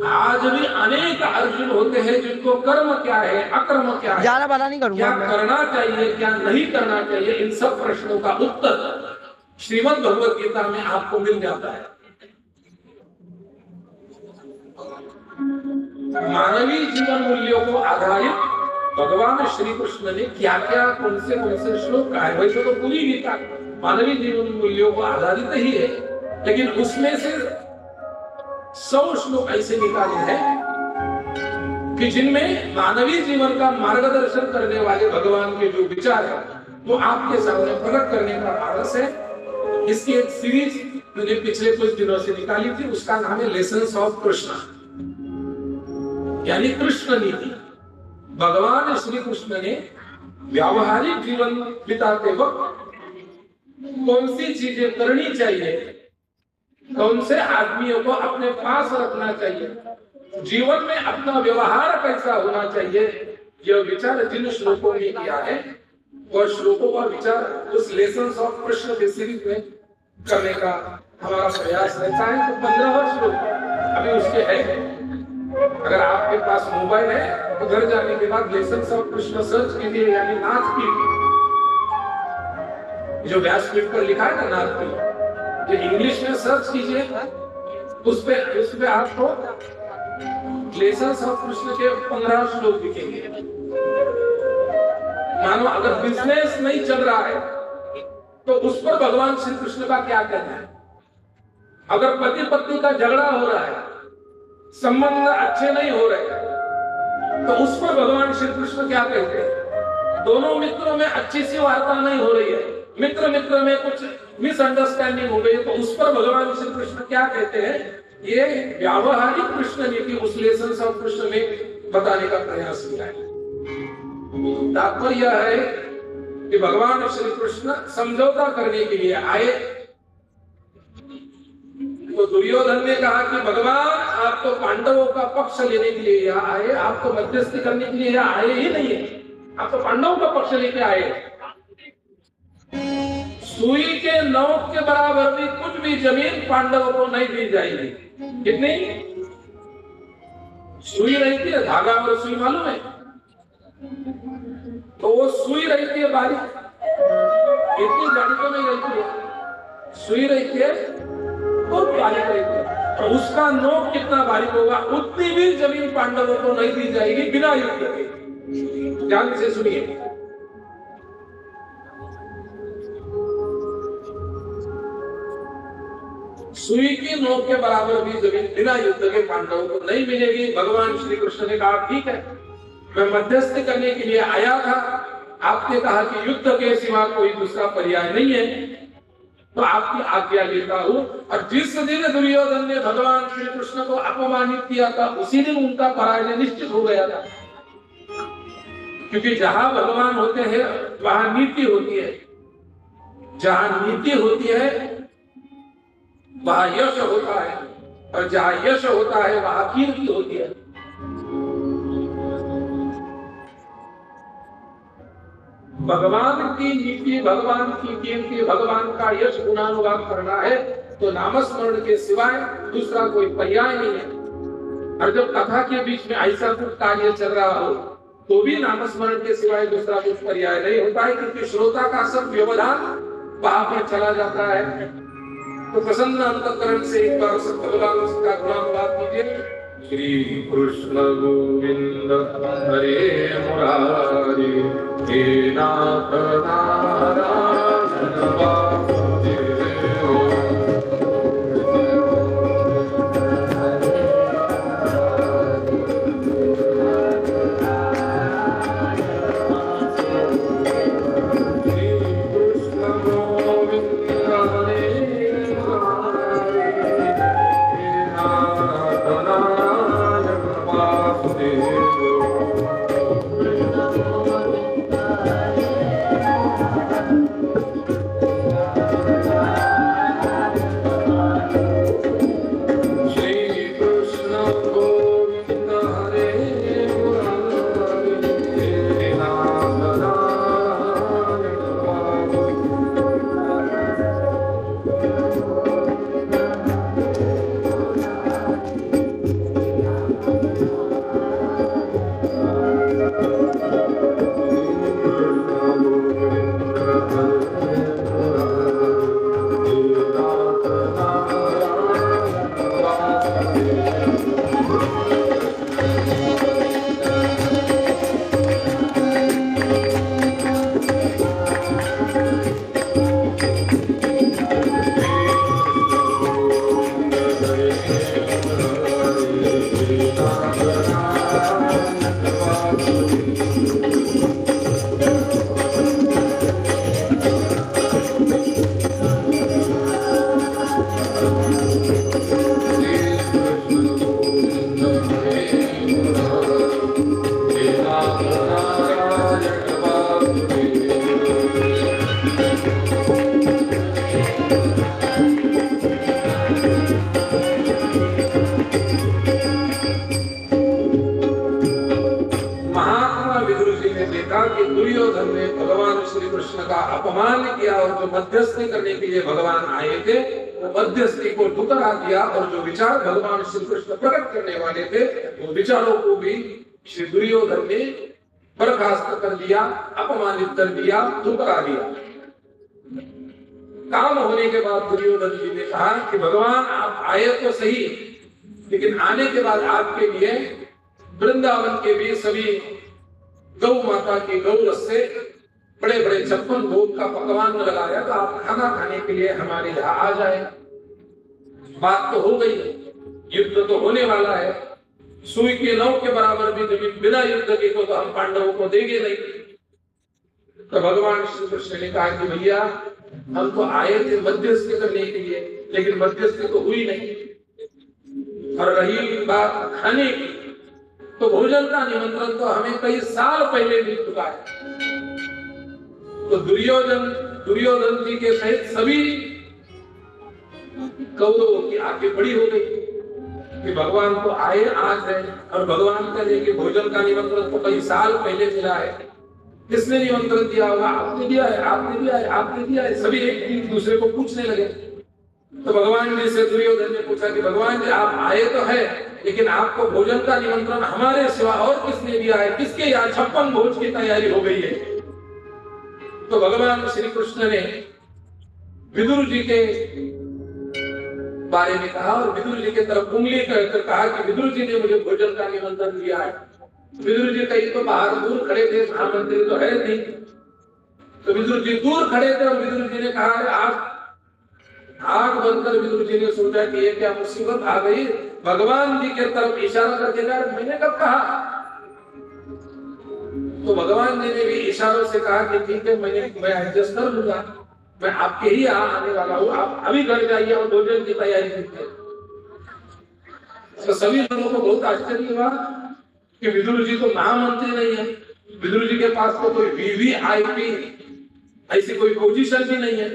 आज भी अनेक अर्जुन होते हैं जिनको कर्म क्या है, अकर्म क्या है, क्या करना चाहिए, क्या नहीं करना चाहिए, इन सब प्रश्नों का उत्तर श्रीमद् भगवद गीता में आपको मिल जाता है। मानवीय जीवन मूल्यों को आधारित भगवान श्री कृष्ण ने क्या क्या कौन से श्लोक कहा है। वैसे तो पूरी गीता मानवीय जीवन मूल्यों को आधारित ही है, लेकिन उसमें से 100 श्लोक ऐसे निकाले हैं कि जिनमें मानवीय जीवन का मार्गदर्शन करने वाले भगवान के जो विचार है वो आपके सामने प्रकट करने का आदर्श है। इसकी एक सीरीज मैंने पिछले कुछ दिनों से निकाली थी, उसका नाम है लेसन्स ऑफ कृष्णा, यानी कृष्ण नीति। भगवान श्री कृष्ण ने व्यावहारिक जीवन बिताते वक्त कौन सी चीजें करनी चाहिए, कौन से आदमियों को अपने पास रखना चाहिए, जीवन में अपना व्यवहार कैसा होना चाहिए, यह विचार जिन श्लोकों में किया है वह श्लोकों का विचार उस लेसन्स ऑफ कृष्ण के सीरीज में करने का हमारा प्रयास रहता है। तो 15वां श्लोक अभी उसके है। अगर आपके पास मोबाइल है तो घर जाने के बाद लेसन्स ऑफ कृष्ण सर्च कीजिए, यानी नाथ की जो व्यासपीठ पर लिखा है ना नाथ की, ये इंग्लिश में सर्च कीजिए, उस पे आपको लेसन्स ऑफ कृष्ण के 15 श्लोक दिखेंगे। मानो अगर बिजनेस नहीं चल रहा है तो उस पर भगवान श्री कृष्ण का क्या कहना है। अगर पति पत्नी का झगड़ा हो रहा है, संबंध अच्छे नहीं हो रहे, तो उस पर भगवान श्री कृष्ण क्या कहते हैं। दोनों मित्रों में अच्छी सी वार्ता नहीं हो रही है, मित्र में कुछ मिसअंडरस्टैंडिंग हो गई, तो उस पर भगवान श्री कृष्ण क्या कहते हैं। ये व्यावहारिक कृष्ण नीति उस लेसन्स ऑफ कृष्ण में बताने का प्रयास किया है। तात्पर्य यह है कि भगवान श्री कृष्ण समझौता करने के लिए आए। तो दुर्योधन ने कहा कि भगवान आप तो पांडवों का पक्ष लेने के लिए यहाँ आए, आप तो मध्यस्थी करने के लिए यहाँ आए ही नहीं है, आप तो पांडवों का पक्ष लेके आए। सुई के नोक के बराबर भी कुछ भी जमीन पांडवों को नहीं दी जाएगी। कितनी सुई रहती है, धागा और सुई मालूम है, तो वो सुई रहती है बारीक, इतनी बारीक नहीं रहती है, सुई रहती है बहुत बारीक रहती है, और उसका नोक कितना बारीक होगा, उतनी भी जमीन पांडवों को नहीं दी जाएगी बिना युद्ध के। ध्यान से सुनिए, सुई की नोक के बराबर भी जमीन बिना युद्ध के पांडवों को नहीं मिलेगी। भगवान श्री कृष्ण ने कहा ठीक है, मैं मध्यस्थी करने के लिए आया था, आपने कहा कि युद्ध के सिवा कोई दूसरा पर्याय नहीं है, तो आपकी आज्ञा लेता हूं। और जिस दिन दुर्योधन ने भगवान श्री कृष्ण को अपमानित किया था, उसी दिन उनका पराजय निश्चित हो गया था, क्योंकि जहां भगवान होते हैं वहां नीति होती है, जहां नीति होती है वहां यश होता है, और जहां यश होता है वहां कीर्ति होती है। भगवान की नीति, भगवान की कीर्ति, भगवान का यश गुणानुवाद करना है तो नामस्मरण के सिवाय दूसरा कोई पर्याय नहीं है। और जब कथा के बीच में ऐसा कुछ कार्य चल रहा हो तो भी नामस्मरण के सिवाय दूसरा कुछ पर्याय नहीं होता है, क्योंकि श्रोता का सब व्यवधान वहां पर चला जाता है। तो प्रसन्न अंतःकरण से एक बार सब भगवान का गुणानुवाद कीजिए। श्री कृष्ण गोविंद हरे मुरारी, हे नाथ नारायण वासुदेव। दुर्योधन ने भगवान श्री कृष्ण का अपमान किया और जो मध्यस्थी करने के लिए भगवान आए थे वो मध्यस्थी को ठुकरा दिया और जो विचार भगवान श्री कृष्ण प्रकट करने वाले थे वो विचारों को भी श्री दुर्योधन ने बर्खास्त कर दिया, अपमानित कर दिया, ठुकरा दिया। काम होने के बाद दुर्योधन जी ने कहा कि भगवान आप आए तो सही, लेकिन आने के बाद आपके लिए वृंदावन के भी सभी गौ माता की गौ रस से बड़े बड़े 56 भोग का पकवान लगाया, तो आप खाना खाने के लिए हमारे यहाँ आ जाए। बात तो हो गई, युद्ध तो होने वाला है, सुई के नौ के बराबर भी जमीन बिना युद्ध के तो हम पांडवों को देंगे नहीं। तो भगवान श्री कृष्ण ने कहा कि भैया हम तो आए थे मध्यस्थी करने के लिए, लेकिन मध्यस्थी तो हुई नहीं। और रही बात खाने की, तो भोजन का निमंत्रण तो हमें कई साल पहले मिल चुका है। तो दुर्योधन जी के सहित सभी कौरवों की आंखें बड़ी हो गई कि भगवान तो आए आज है, और भगवान कहे कि भोजन का निमंत्रण तो कई साल पहले मिला है। किसने निमंत्रण दिया होगा? आपने दिया है, आपने दिया है, आपने दिया है। सभी एक दूसरे को पूछने लगे। तो भगवान जी से दुर्योधन ने पूछा कि भगवान जी आप आए तो है, लेकिन आपको भोजन का निमंत्रण हमारे सिवा और किसने दिया है? किसके यहाँ 56 भोज की तैयारी हो गई है? तो भगवान श्री कृष्ण ने विदुर जी के बारे में कहा और विदुर जी के तरफ उंगली कर कहा कि विदुर जी ने मुझे भोजन का निमंत्रण दिया है। विदुर जी कहीं तो बाहर दूर खड़े थे, महामंत्री तो है नहीं। तो विदुर जी दूर खड़े थे और विदुर जी ने कहा, आंख बंद कर विदुर जी ने सोचा कि ये क्या मुसीबत आ गई। भगवान जी के तरफ इशारा करके कहा, मैंने कब कहा? तो भगवान जी ने भी इशारों से कहा कि ठीक है, मैं एडजस्ट कर लूंगा, मैं आपके ही यहाँ आने वाला हूँ, आप अभी घर जाइए और भोजन की तैयारी कीजिए। तो सभी लोगों को बहुत आश्चर्य हुआ कि विदुर जी तो महामंत्री नहीं है, विदुर जी के पास तो कोई वीवीआईपी ऐसी कोई पोजीशन भी नहीं है।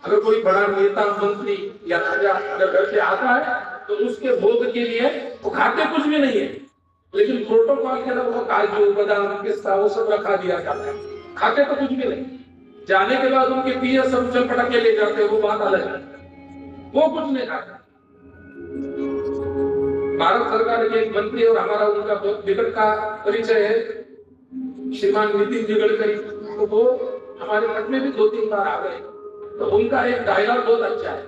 अगर कोई बड़ा नेता मंत्री या राजा अगर घर पे आता है तो उसके भोग के लिए वो खाते कुछ भी नहीं है, लेकिन प्रोटोकॉल के अंदर वो काजू बादाम पिस्ता वो सब रखा दिया जाता है, खाते तो कुछ भी नहीं। जाने के बाद उनके पीए सब चल पटक के ले जाते हैं, वो बात अलग है, वो कुछ नहीं खाता। भारत सरकार के एक मंत्री और हमारा उनका बहुत निकट का परिचय है, श्रीमान नितिन जी गडकरी, तो वो हमारे मठ में भी 2-3 बार आ गए। तो उनका एक डायलॉग बहुत अच्छा है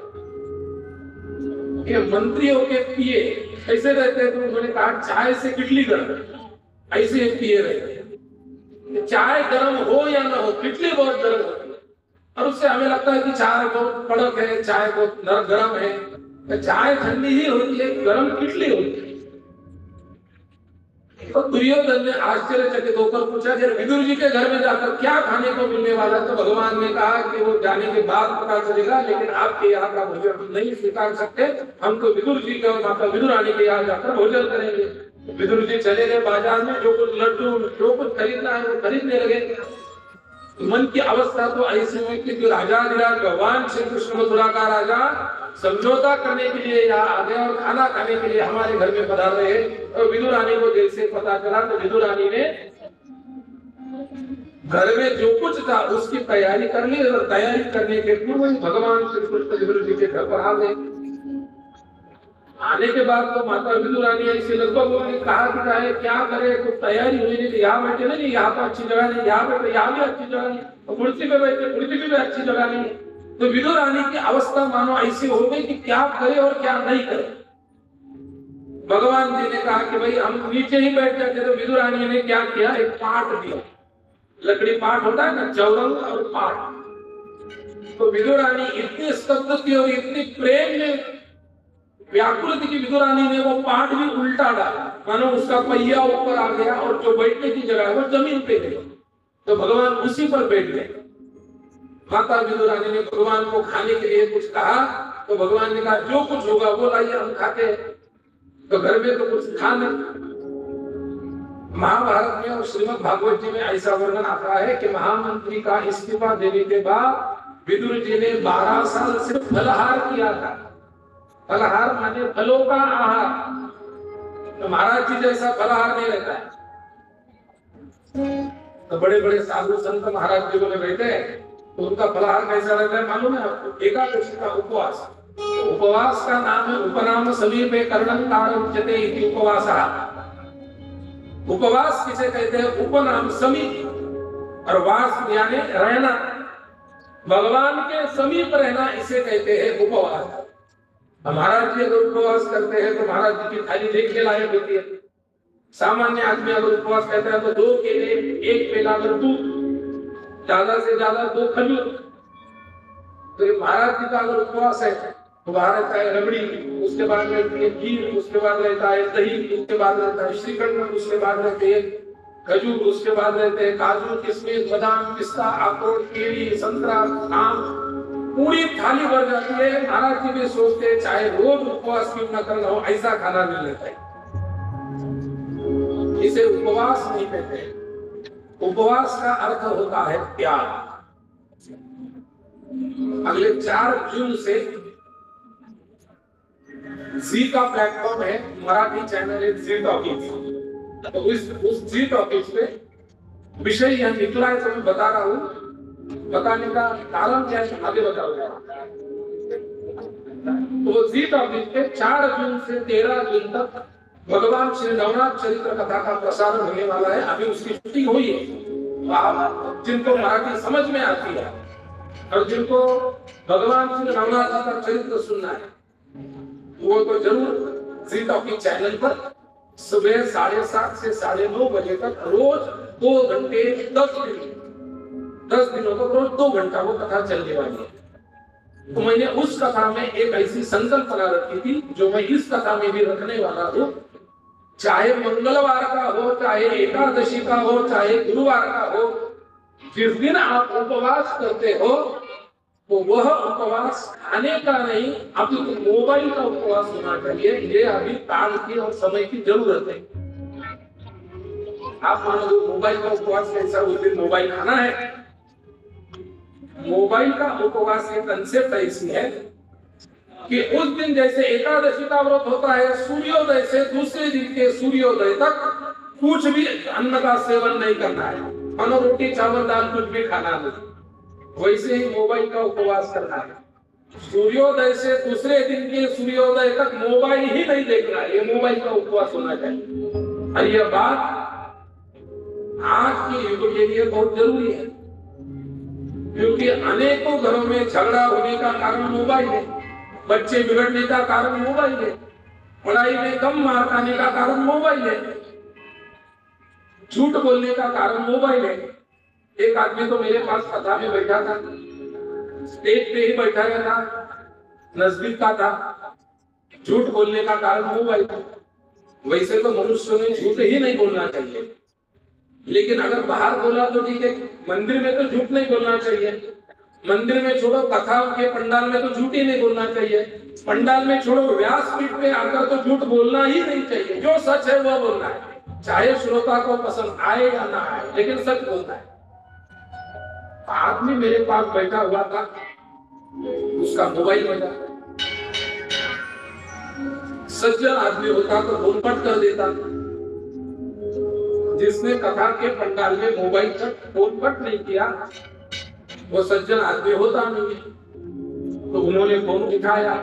कि मंत्रियों के पीए कैसे रहते हैं। तो उन्होंने कहा चाय से किटली गर्म, ऐसे पिए रहते हैं। चाय गर्म हो या ना हो, किटली बहुत गर्म होती है और उससे हमें लगता है कि चाय बहुत कड़क है, चाय बहुत गर्म है। चाय ठंडी ही होती है, गर्म किटली होती है। तो दुर्योधन ने आश्चर्यचकित होकर पूछा कि विदुर जी के घर में जाकर क्या खाने को मिलने वाला? तो भगवान ने कहा कि वो जाने के बाद पता चलेगा, लेकिन आपके यहाँ का भोजन हम नहीं स्वीकार सकते, हम तो विदुर जी के और माता विदुर रानी के यहाँ जाकर भोजन करेंगे। विदुर जी चले गए बाजार में, जो कुछ लड्डू जो कुछ खरीदना है वो खरीदने लगे। मन की अवस्था तो ऐसी हुई कि राजा भगवान श्री कृष्ण मथुरा का राजा समझौता करने के लिए यहाँ आ गया और खाना खाने के लिए हमारे घर में पधार रहे। और विदुर रानी को जैसे पता चला तो विदुर रानी ने घर में जो कुछ था उसकी तैयारी कर ली और तैयारी करने के पूर्व भगवान श्री कृष्ण विदुर जी के घर पर आ गए। आने के बाद तो माता विदुर रानी ऐसे लगभग उन्होंने कहा कि चाहे क्या करे, कुछ तैयारी हुई नहीं, यहाँ बैठे नहीं, यहाँ तो अच्छी जगह नहीं, यहाँ बैठे यहाँ भी अच्छी जगह नहीं, और कुर्सी पे बैठे कुर्सी भी अच्छी जगह नहीं। तो विदुर रानी की अवस्था मानो ऐसी हो गई कि क्या करे और क्या नहीं करे। भगवान जी ने कहा कि भाई हम नीचे ही बैठ जाते। तो विदुर रानी ने क्या किया, एक पाट दिया, लकड़ी पाट होता है ना, चौरंग और पाट। तो विदुर रानी इतनी स्तब्ध थी और इतनी प्रेम में व्याकुल थी कि विदुर रानी ने वो पाट भी उल्टा डाला, मानो उसका पहिया ऊपर आ गया और जो बैठने की जगह है वो जमीन पे गई। तो भगवान उसी पर बैठ गए। माता विदुर रानी ने भगवान को खाने के लिए कुछ कहा तो भगवान ने कहा जो कुछ होगा वो लाइए, हम खाते हैं। तो घर में तो कुछ था नहीं। महाभारत में और श्रीमद् भागवत जी में ऐसा वर्णन आता है कि महामंत्री का इस्तीफा देने के बाद विदुर जी ने 12 साल से फलाहार किया था। फलाहार माने फलों का आहार। तो महाराज जी जैसा फलाहार नहीं रहता है। तो बड़े बड़े साधु संत महाराज जी बोले बैठे तो उनका फलाहार कैसा रहता है मालूम है आपको? एकादशी का उपवास। उपवास का नाम है उपनाम समीपे कर्णंकार उच्यते इति उपवासः। उपवास किसे कहते हैं? उपनाम समीप और वास यानी रहना, भगवान के समीप रहना, इसे कहते हैं उपवास। महाराज जी अगर उपवास करते हैं तो महाराज जी की थाली देखने लायक होती है। सामान्य आदमी अगर उपवास करता है तो 2 केले, 1 पेला दूध, ज्यादा से ज्यादा 2 खजूर। तो ये महाराज जी का अगर उपवास है तो बाहर रहता है रबड़ी, उसके बाद रहती है खीर, उसके बाद रहता है दही, उसके बाद रहता है श्रीखंड, उसके बाद रहते हैं खजूर, उसके बाद रहते हैं काजू, किशमिश, बादाम, पिस्ता, अखरोट, केली, संतरा, आम, पूरी थाली भर जाती है। महाराज जी भी सोचते हैं चाहे रोज उपवास क्यों न करना हो, ऐसा खाना मिल लेता है। इसे उपवास नहीं कहते। उपवास का अर्थ होता है त्याग। अगले 4 जून से जी का प्लेटफॉर्म है, मराठी चैनल है जी टॉकीज। तो उस जी टॉकीज पे विषय यह निकला है तो मैं बता रहा हूँ। बताने का कारण क्या है आगे बताऊंगा। तो जी टॉकीज पे 4 जून से 13 जून तक भगवान श्री नवनाथ चरित्र कथा का प्रसारण होने वाला है। अभी उसकी शूटिंग हुई है। आप जिनको मराठी समझ में आती है और जिनको भगवान श्री नवनाथ जी का चरित्र सुनना है वो तो जरूर जी टॉकीज चैनल पर सुबह 7:30 से 9:30 बजे तक रोज 2 घंटे 10 दिनों तक रोज 2 घंटा वो कथा चलने वाली है। तो मैंने उस कथा में एक ऐसी संकल्पना रखी थी जो मैं इस कथा में भी रखने वाला हूँ। चाहे मंगलवार का हो, चाहे एकादशी का हो, चाहे गुरुवार का हो, जिस दिन आप उपवास करते हो तो वह उपवास खाने का नहीं, अभी मोबाइल का उपवास होना चाहिए। ये अभी काल की और समय की जरूरत है। आप मानो मोबाइल का उपवास कैसा, उस दिन मोबाइल खाना है। मोबाइल का उपवास के कंसेप्ट ऐसी है कि उस दिन जैसे एकादशी का व्रत होता है, सूर्योदय से दूसरे दिन के सूर्योदय तक कुछ भी अन्न का सेवन नहीं करना है, खाना रोटी चावल दाल कुछ भी खाना नहीं। वैसे ही मोबाइल का उपवास करना है। सूर्योदय से दूसरे दिन के सूर्योदय तक मोबाइल ही नहीं देखना है, ये मोबाइल का उपवास होना चाहिए। और यह बात आज के युग के लिए बहुत जरूरी है, क्योंकि अनेकों घरों में झगड़ा होने का कारण मोबाइल है, बच्चे बिगड़ने का कारण मोबाइल है, पढ़ाई में कम मार्क आने का कारण मोबाइल है, झूठ बोलने का कारण मोबाइल है। एक आदमी तो मेरे पास कथा में बैठा था, स्टेज पे ही बैठा था, नजदीक का था, झूठ बोलने का कारण मोबाइल था। वैसे तो मनुष्य में झूठ ही नहीं बोलना चाहिए, लेकिन अगर बाहर बोला तो ठीक है, मंदिर में तो झूठ नहीं बोलना चाहिए। मंदिर में छोड़ो, कथाओं के पंडाल में तो झूठ ही नहीं बोलना चाहिए। पंडाल में छोड़ो, व्यासपीठ पे आकर तो झूठ बोलना ही नहीं चाहिए। जो सच है वह बोलना है, चाहे श्रोता को पसंद आए या ना आए, लेकिन सच बोलना है। आदमी मेरे पास बैठा हुआ था, उसका मोबाइल बजा। सज्जन आदमी होता तो फोन कट कर देता। जिसने कथा के पंडाल में मोबाइल तक फोन कट नहीं किया वो सज्जन आदमी होता नहीं। तो उन्होंने फोन उठाया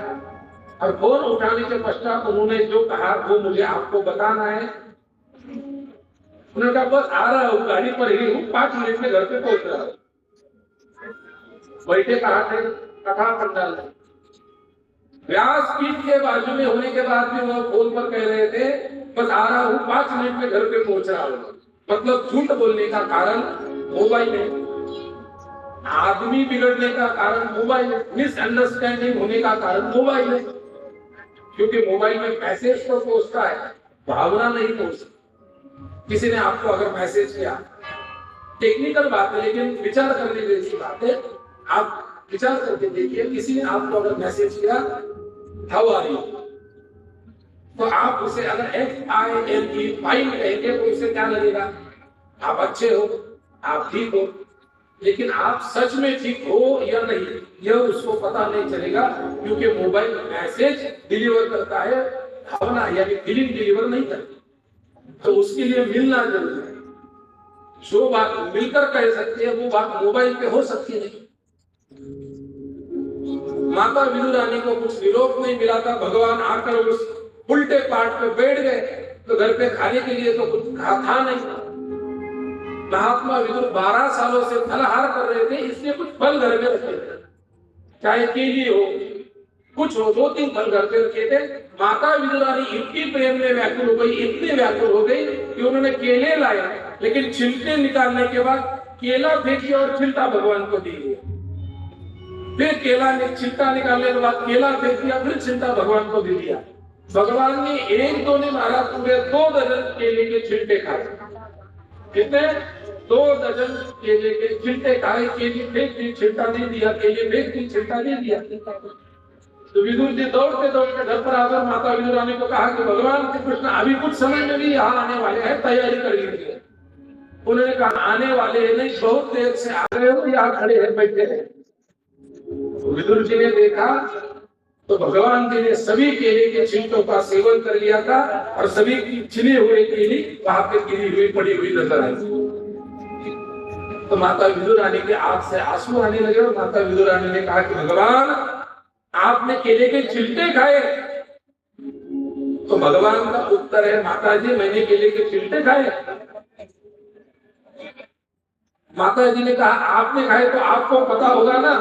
और फोन उठाने के पश्चात उन्होंने जो कहा वो मुझे आपको बताना है। उन्होंने कहा बस आ रहा हूँ, गाड़ी पर ही हूँ, 5 मिनट में घर पे पहुंच रहा हूँ। बैठे कहा थे कथा पंडाल में, व्यासपीठ के बाजू में होने के बाद भी वो फोन पर कह रहे थे बस आ रहा हूँ, 5 मिनट में घर पे पहुंच रहा हूँ। मतलब झूठ बोलने का कारण मोबाइल है, आदमी बिगड़ने का कारण मोबाइल है, मिसअंडरस्टैंडिंग होने का कारण मोबाइल है। क्योंकि मोबाइल में मैसेज तो पहुंचता है, भावना नहीं पहुंचती। किसी ने आपको अगर मैसेज किया, टेक्निकल बात है लेकिन विचार करने जैसी बात है, आप विचार करके देखिए। किसी ने आपको अगर मैसेज किया हाउ आर यू, तो आप उसे अगर FINE फाइन कहेंगे तो उसे क्या लगेगा, आप अच्छे हो, आप ठीक हो। लेकिन आप सच में ठीक हो या नहीं यह उसको पता नहीं चलेगा, क्योंकि मोबाइल मैसेज डिलीवर करता है, भावना यानी फीलिंग डिलीवर नहीं करती। तो उसके लिए मिलना जरूरी है। जो बात मिलकर कह सकते हैं वो बात मोबाइल पे हो सकती नहीं। माता विदुरानी को कुछ विरोध नहीं मिला था, भगवान आकर उस उल्टे पाठ पे बैठ गए, तो घर पे खाने के लिए तो कुछ था नहीं। महात्मा विदुर 12 सालों से फलाहार कर रहे थे, इसलिए कुछ फल घर में रखे थे, चाहे केली हो कुछ हो, 2-3 फल घर पे रखे थे। माता विदुरानी इतनी प्रेम में व्याकुल हो गई, इतनी व्याकुल हो गई कि उन्होंने केले लाए, लेकिन छिलके निकालने के बाद केला फेंकी और छिलका भगवान को दी दिया। फिर केला ने छिलका निकालने के बाद केला फेंक दिया, फिर छिलका भगवान को दे दिया। भगवान ने 1-2 नहीं मारा, पूरे 2 दर्जन केले के छिलके खाए। कितने? 2 दर्जन केले के छिलके खाए। केले फेंक दी, छिलका नहीं दिया, केले फेंक दी, छिलका नहीं दिया। तो विदुर जी दौड़ते दौड़ते घर पर आकर माता विदुरानी को कहा कि भगवान श्री कृष्ण अभी कुछ समय में भी यहाँ आने वाले हैं, तैयारी कर लीजिए। उन्होंने कहा आने वाले हैं नहीं, बहुत देर से आ रहे हो, यहाँ खड़े हैं, बैठे हैं। विदुर जी ने देखा तो भगवान जी ने सभी केले के छिलकों का सेवन कर लिया था और सभी छिले हुए केले वहां पे गिरी हुई पड़ी हुई नजर आई। तो माता विदुरानी के आंख से आंसू आने लगे और माता विदुरानी ने कहा कि भगवान आपने केले के छिलके खाए? तो भगवान का उत्तर है, माता जी मैंने केले के छिलके खाए। माता जी ने कहा आपने खाए तो आपको पता होगा ना।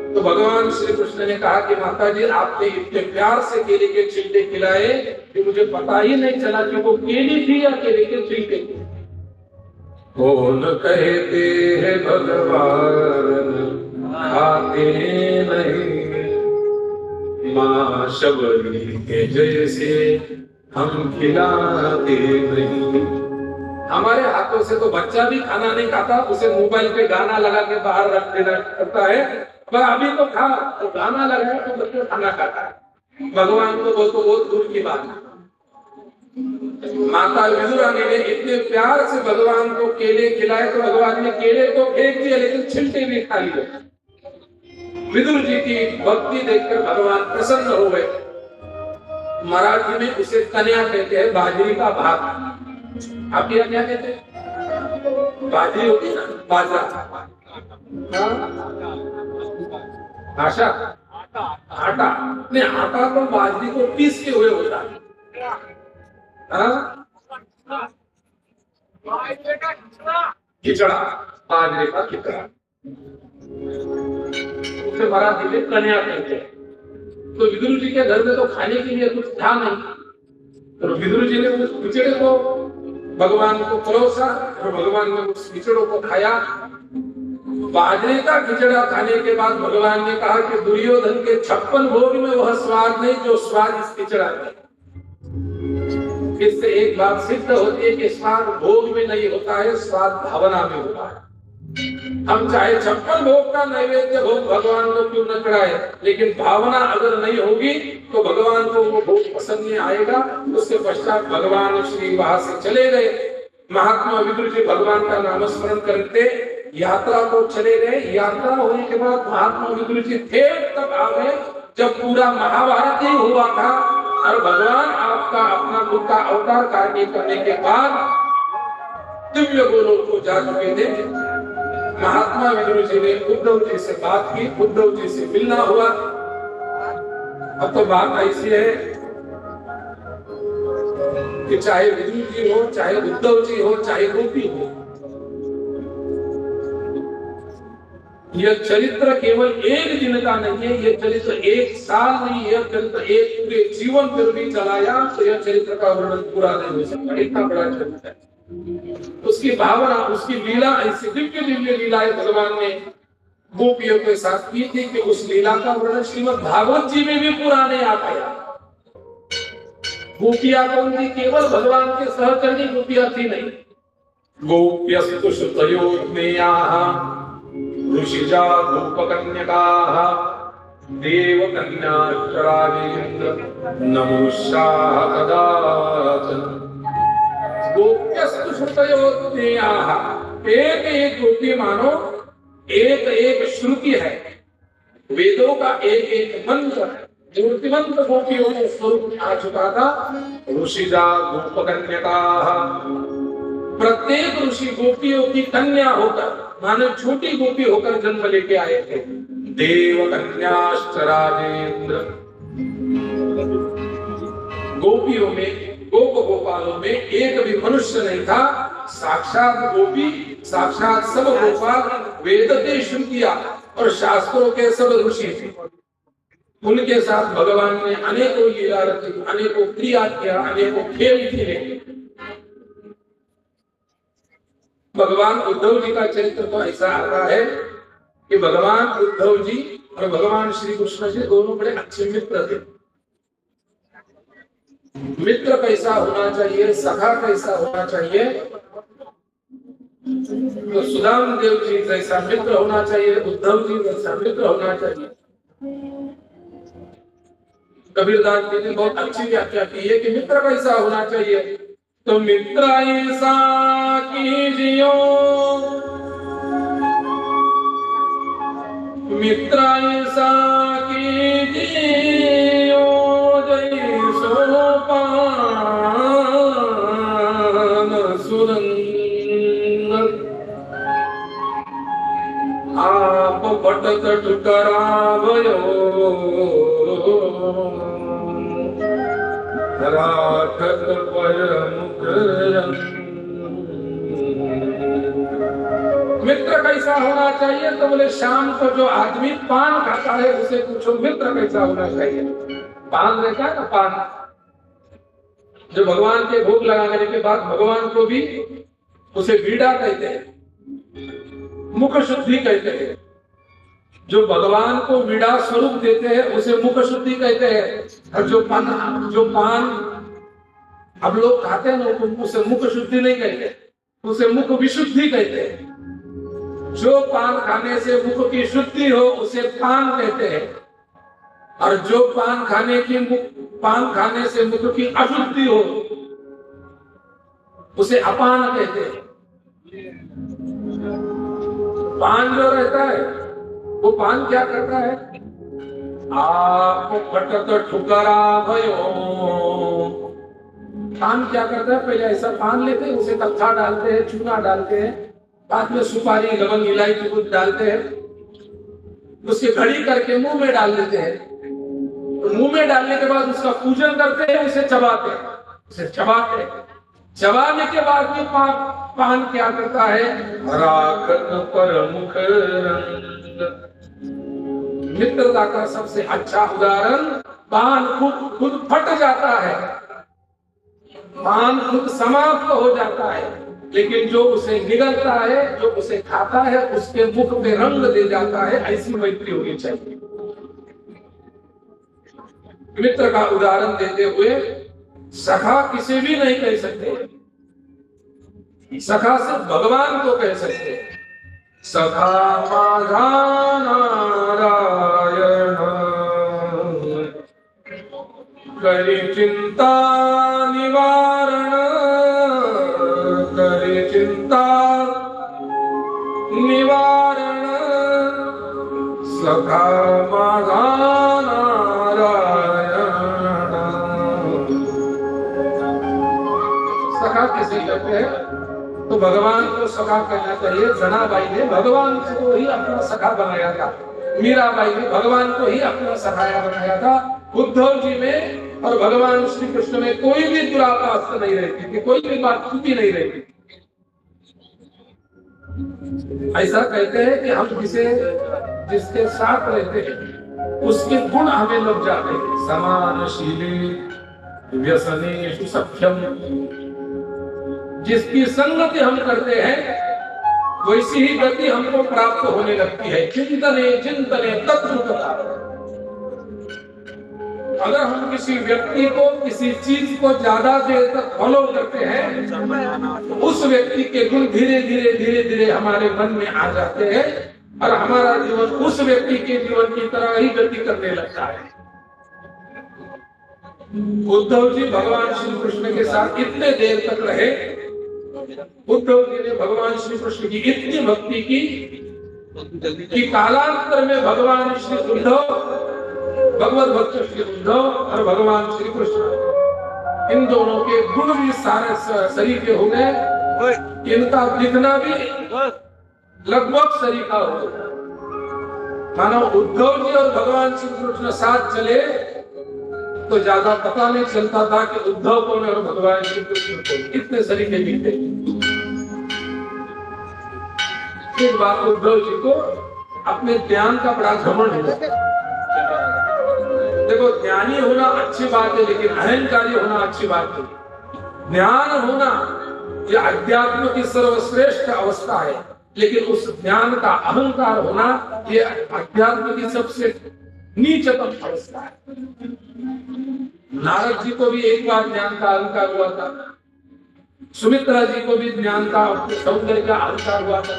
तो भगवान श्री कृष्ण ने कहा कि माता जी आपने इतने प्यार से केले के छिलके खिलाए कि मुझे पता ही नहीं चला कि वो केली थी या केले के छिलके थे। कौन कहते हैं भगवान खाते नहीं, मां शबरी के जैसे हम खिलाते नहीं। हमारे हाथों से तो बच्चा भी खाना नहीं खाता, उसे मोबाइल पे गाना लगा के बाहर रख देना करता है, पर अभी तो खा, तो गाना लगाया तो बच्चा खाना खाता है। भगवान को वो तो बहुत दूर की बात है। माता विदुरानी ने इतने प्यार से भगवान को केले खिलाए तो भगवान ने केले तो फेंक दिए, लेकिन छिलके भी खा लिए। विदुर जी की भक्ति देखकर भगवान प्रसन्न हो गए। मराठी में उसे कन्या कहते हैं, बाजरी का भात। आप क्या कहते हैं? बाजरी होती है ना, बाजरा, आशा, आटा। नहीं, आटा तो बाजरी को पीस के हुए होता है। खिचड़ा, बाजरे का खिचड़ा, उसे मराठी में कन्या कहते हैं। तो विदुर जी के घर में तो खाने के लिए कुछ था नहीं, तो विदुर जी ने उस खिचड़े को भगवान को परोसा और भगवान ने उस खिचड़ों को खाया। बाजरे का खिचड़ा खाने के बाद भगवान ने कहा कि दुर्योधन के 56 भोग में वह स्वाद नहीं जो स्वाद इस खिचड़ा में। इससे एक बात सिद्ध होती है कि स्वाद भोग में नहीं होता है, स्वाद भावना में होता है। हम चाहे 56 भोग का नैवेद्य भोग भगवान को क्यों न चढ़ाए, लेकिन भावना अगर नहीं होगी तो भगवान को वो भोग पसंद नहीं आएगा। उसके पश्चात भगवान श्री वहां से चले गए। महात्मा विदुर जी भगवान का नामस्मरण करते यात्रा को चले गए। यात्रा होने के बाद महात्मा विदुर जी फिर तब आ गए जब पूरा महाभारत ही हुआ था और भगवान आपका अपना खुद का अवतार कार्य करने के बाद दिव्य गोलोक को जा चुके थे। महात्मा विदुर जी ने उद्धव जी से बात की, उद्धव जी से मिलना हुआ। अब तो बात ऐसी है कि चाहे विदुर जी हो, चाहे उद्धव जी हो, चाहे गोपी हो, यह चरित्र केवल एक दिन का नहीं है, यह चरित्र 1 साल नहीं, यह चरित्र एक पूरे जीवन पर भी चलाया तो यह चरित्र का वर्णन पूरा नहीं हो सकता। इतना बड़ा चरित्र है। उसकी भावना, उसकी लीला ऐसी दिव्य दिव्य लीलाएं भगवान ने गोपियों के साथ की थी कि उस लीला का वर्णन श्रीमद् भागवत जी में भी पूरा नहीं आ पाया। गोपियां कौन थी? केवल भगवान के सहचरणी गोपियां थी नहीं। गोप्यस्तु श्रुतयोर्ज्ञेयाः ऋषिजा गोपकन्यकाः देवकन्या राजेन्द्र नमोषाः कदाचन। गोप्यस्तु श्रुतयोर्ज्ञेयाः, एक एक गोपी मानो एक एक श्रुति है, वेदों का एक एक मंत्र है। मूर्तिमंत गोपियों में स्वरूप आ चुका था। ऋषिजा गोपकन्यकाः प्रत्येक ऋषि गोपियों की कन्या होकर, मानो छोटी गोपी होकर जन्म लेके आए थे। देव कन्याश्च राजेंद्र, गोपियों में, गोपालों में एक भी मनुष्य नहीं था। साक्षात गोपी, साक्षात सब गोपाल वेद ने शुरू किया और शास्त्रों के सब ऋषि थे। उनके साथ भगवान ने अनेकों लीला रची, अनेकों क्रिया किया, अनेकों खेल खेले। भगवान उद्धव जी का चरित्र तो ऐसा आता है कि भगवान उद्धव जी और भगवान श्री कृष्ण जी दोनों बड़े अच्छे मित्र थे। मित्र कैसा होना चाहिए, सखा कैसा होना चाहिए, तो सुदाम देव जी जैसा मित्र होना चाहिए, उद्धव जी जैसा मित्र होना चाहिए। कबीरदास जी ने बहुत अच्छी व्याख्या की है कि मित्र कैसा होना चाहिए। तो मित्र ऐसा कीजियो, मित्र ऐसा कीजियो जैसो पान सुरंग, आप पटत करावयो राखत मित्र कैसा होना चाहिए? तो बोले शाम को जो आदमी पान खाता है उसे पूछो मित्र कैसा होना चाहिए। पान रहता है ना, पान जो भगवान के भोग लगाने के बाद भगवान को भी उसे बीड़ा कहते हैं, मुख शुद्धि कहते हैं। जो भगवान को बीड़ा स्वरूप देते हैं उसे मुख शुद्धि कहते हैं। और जो पान अब लोग खाते हैं ना उसे मुख शुद्धि नहीं कहते, उसे मुख विशुद्धि कहते हैं। जो पान खाने से मुख की शुद्धि हो उसे पान कहते हैं, और जो पान खाने से मुख की अशुद्धि हो उसे अपान कहते हैं। पान जो रहता है वो पान क्या करता है? आप फटक ठुकरा भयो। पान क्या करता है? पहले ऐसा पान लेते हैं, उसे कत्था डालते हैं, चूना डालते हैं, बाद में सुपारी, लवंग, इलायची कुछ डालते हैं, उसकी घड़ी करके मुंह में डाल देते हैं। तो मुंह में डालने के बाद उसका पूजन करते हैं, उसे चबाते हैं, उसे चबाते हैं। चबाने के बाद में पान क्या करता है? राखत पर मुख रंग। मित्रता का सबसे अच्छा उदाहरण, पान खुद फट जाता है, पान खुद समाप्त हो जाता है, लेकिन जो उसे निगलता है, जो उसे खाता है, उसके मुख पे रंग दे जाता है। ऐसी मैत्री होनी चाहिए। मित्र का उदाहरण देते हुए सखा किसी भी नहीं कह सकते, सखा सिर्फ भगवान को कह सकते। सखा माझा नारायण करी चिंता निवारण, करी चिंता निवारण, सखा माझा नारायण। सखा किसे कहते हैं? तो भगवान को सखा कहना चाहिए। जनाबाई ने भगवान को ही अपना सखा बनाया था, मीराबाई ने भगवान को ही अपना सखाया बनाया था। उद्धव जी में और भगवान श्री कृष्ण में कोई भी दुरापास्त नहीं रहती थी, कोई भी बात छुपी नहीं रहती। ऐसा कहते हैं कि हम जिसके साथ रहते हैं उसके गुण हमें लग जाते हैं। समानशीली व्यसनेषु सख्यम, जिसकी संगति हम करते हैं वैसी ही गति हमको प्राप्त होने लगती है। चिंतने चिंतने तत्त्वता। अगर हम किसी व्यक्ति को, किसी चीज को ज्यादा देर तक फॉलो करते हैं, उस व्यक्ति के गुण धीरे धीरे हमारे मन में आ जाते हैं और हमारा जीवन उस व्यक्ति के जीवन की तरह ही गति करने लगता है। उद्धव जी भगवान श्री कृष्ण के साथ इतने देर तक रहे। उद्धव जी ने भगवान श्री कृष्ण की इतनी भक्ति की कि कालांतर में भगवान श्री उद्धव, भगवत भक्त श्री उद्धव और भगवान श्री कृष्ण, इन दोनों के गुण भी सारे शरीर के हो गए इनका दिखना भी लगभग सरीखा हो। मानो उद्धव जी और भगवान श्री कृष्ण साथ चले तो ज्यादा पता नहीं चलता था कि उद्धव कौन है और भगवान श्री कृष्ण कौन, कितने सरीखे दिखते। एक बार उद्धव जी को अपने ज्ञान का बड़ा घमंड हुआ। देखो, ज्ञानी होना अच्छी बात है, लेकिन अहंकारी होना अच्छी बात है। ज्ञान होना यह अध्यात्म की सर्वश्रेष्ठ अवस्था है, लेकिन उस ज्ञान का अहंकार होना यह अध्यात्म की सबसे नीचतम अवस्था है। नारद जी को भी एक बार ज्ञान का अहंकार हुआ था, सुमित्रा जी को भी ज्ञान का सौंदर्य का अहंकार हुआ था,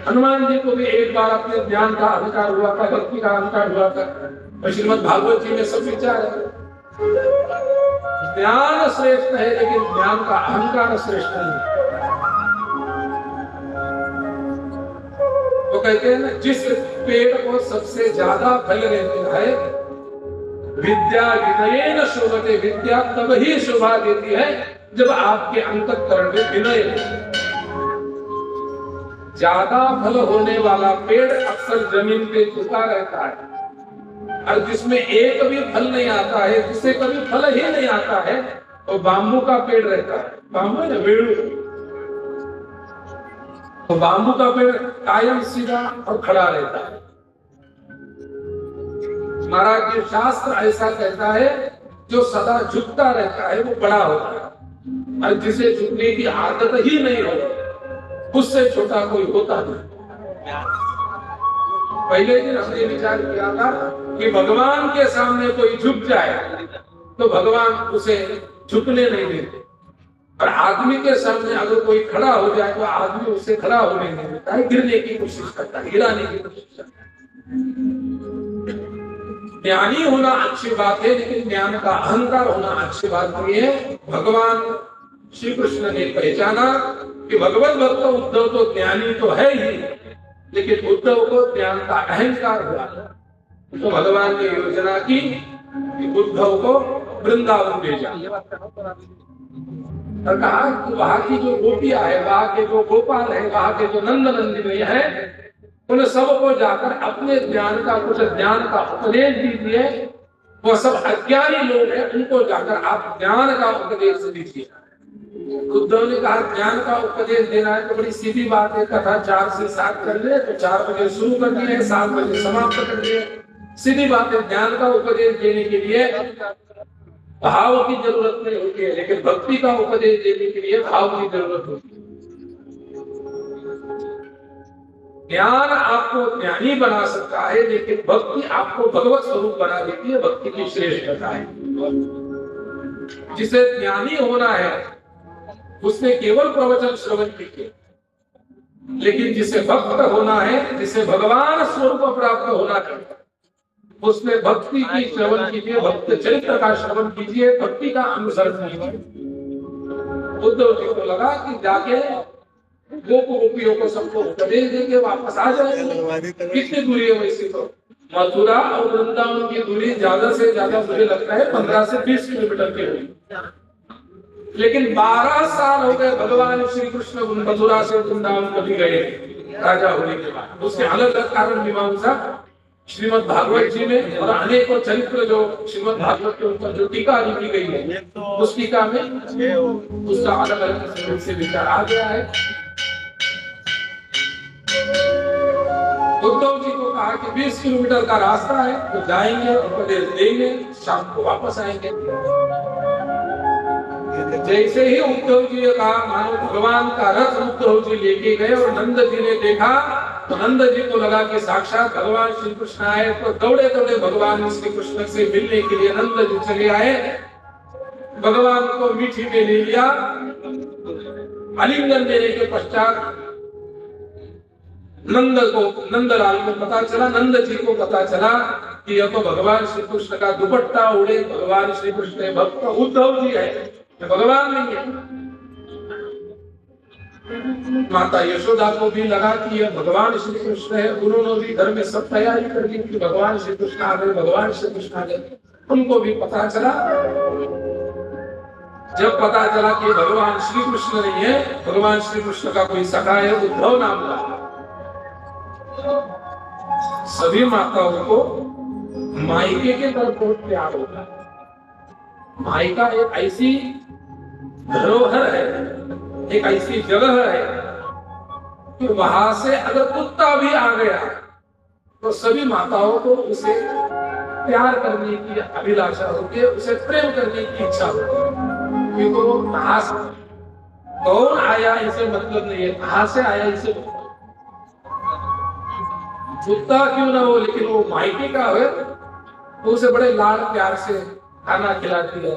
हनुमान जी को भी एक बार अपने ज्ञान का अहंकार हुआ था, भक्ति का अहंकार हुआ था। और श्रीमद् भागवत जी में सब विचार है। ज्ञान श्रेष्ठ है, लेकिन ज्ञान का अहंकार श्रेष्ठ नहीं। तो कहते हैं ना, जिस पेड़ को सबसे ज्यादा फल रहता है, विद्या विनयेन शोभते, विद्या तब ही शोभा देती है जब आपके अंतःकरण में विनय है। ज्यादा फल होने वाला पेड़ अक्सर जमीन पे झुका रहता है, और जिसमें एक भी फल नहीं आता है, जिससे कभी फल ही नहीं आता है, तो बाम्बू का पेड़ रहता है। बाम्बू है वेणु, तो बाम्बू का पेड़ कायम सीधा और खड़ा रहता है। महाराज जी शास्त्र ऐसा कहता है, जो सदा झुकता रहता है वो बड़ा होता है, और जिसे झुकने की आदत ही नहीं हो, उससे छोटा कोई होता नहीं। पहले दिन हमने विचार किया था कि भगवान के सामने कोई झुक जाए तो भगवान उसे झुकने नहीं देते, और आदमी के सामने अगर कोई खड़ा हो जाए तो आदमी उसे खड़ा होने नहीं देता है, गिरने की कोशिश करता है, गिराने की कोशिश करता है। ज्ञानी होना अच्छी बात है, लेकिन ज्ञान का अहंकार होना अच्छी बात नहीं है। भगवान श्री कृष्ण ने पहचाना कि भगवत भक्त उद्धव तो ज्ञानी तो है ही, लेकिन उद्धव को ज्ञान का अहंकार हुआ। तो भगवान ने योजना की कि उद्धव को वृंदावन भेजा और कहा कि वहां की जो गोपियां है, वहां के जो गोपाल है, वहां के जो नंद नंदिनी है, उन सबको जाकर अपने ज्ञान का कुछ ज्ञान का उपदेश दीजिए। वो सब अज्ञानी लोग हैं, उनको जाकर आप ज्ञान का उपदेश दीजिए। उद्धव ने कहा, ज्ञान का उपदेश देना है तो बड़ी सीधी बात है, कथा 4 से 7 कर ले, तो 4 बजे शुरू कर दिए, 7 बजे समाप्त कर दिए, सीधी बात है। ज्ञान का उपदेश देने के लिए भाव की जरूरत नहीं होती है, लेकिन भक्ति का उपदेश देने के लिए भाव की जरूरत होती है। ज्ञान आपको ज्ञानी बना सकता है, लेकिन भक्ति आपको भगवत स्वरूप बना देती है। भक्ति की श्रेष्ठता है। जिसे ज्ञानी होना है उसने केवल प्रवचन श्रवण कीजिए, लेकिन जिसे भक्त होना है, जिसे भगवान स्वरूप प्राप्त होना है, उसने भक्ति की श्रवण कीजिए, भक्त चरित्र का श्रवण कीजिए, भक्ति का अनुसरण कीजिए। उद्धव जी को लगा कि जाके गोपियों को सबको उपदेश देंगे, वापस आ जाएंगे। कितनी दूरी है वैसे तो? मथुरा और वृंदावन की दूरी ज्यादा से ज्यादा मुझे लगता है 15 से 20 किलोमीटर की होगी, लेकिन 12 साल हो गए भगवान श्री कृष्ण मथुरा से वृंदावन कभी गए राजा होने के बाद। उसके अलग अलग कारण मीमांसा श्रीमद् भागवत जी में और अनेकों चरित्र जो श्रीमद् भागवत के ऊपर जो टीका लिखी गई है, उस टीका में उसका अलग अलग से विचार आ गया है। उद्धव जी को कहा कि 20 किलोमीटर का रास्ता है, तो जाएंगे, उपदेश देंगे, शाम को वापस आएंगे। जैसे ही उद्धव जी ने कहा, मानो भगवान का रथ उद्धव जी लेके गए और नंद जी ने देखा, तो नंद जी को लगा कि साक्षात भगवान श्री कृष्ण आए। तो दौड़े दौड़े भगवान श्री कृष्ण से मिलने के लिए नंद जी चले आए, भगवान को मीठी में ले लिया। आलिंगन देने के पश्चात नंदलाल को पता चला, नंद जी को पता चला कि यह तो भगवान श्री कृष्ण का दुपट्टा उड़े भगवान श्री कृष्ण भक्त उद्धव जी है, भगवान नहीं है। माता यशोदा को भी लगा कि यह भगवान श्री कृष्ण है। उन्होंने भी घर में सब तैयारी कर दी कि भगवान श्री कृष्ण आ गए, भगवान श्री कृष्ण आ गए। उनको भी पता चला। जब पता चला कि भगवान श्री कृष्ण नहीं है, भगवान श्री कृष्ण का कोई सखा है उद्धव नाम का, सभी माताओं को मायके के तरफ बहुत प्यार होता है। मायका एक ऐसी धरोहर है, एक ऐसी जगह है कि वहां से अगर कुत्ता भी आ गया तो सभी माताओं को उसे प्यार करने की अभिलाषा होती है, उसे प्रेम करने की इच्छा होती है। क्योंकि वो कहां से कौन आया इसे मतलब नहीं है, कहां से आया इसे मतलब, कुत्ता क्यों ना हो लेकिन वो मायके का है तो उसे बड़े लाड प्यार से खाना खिलाती है,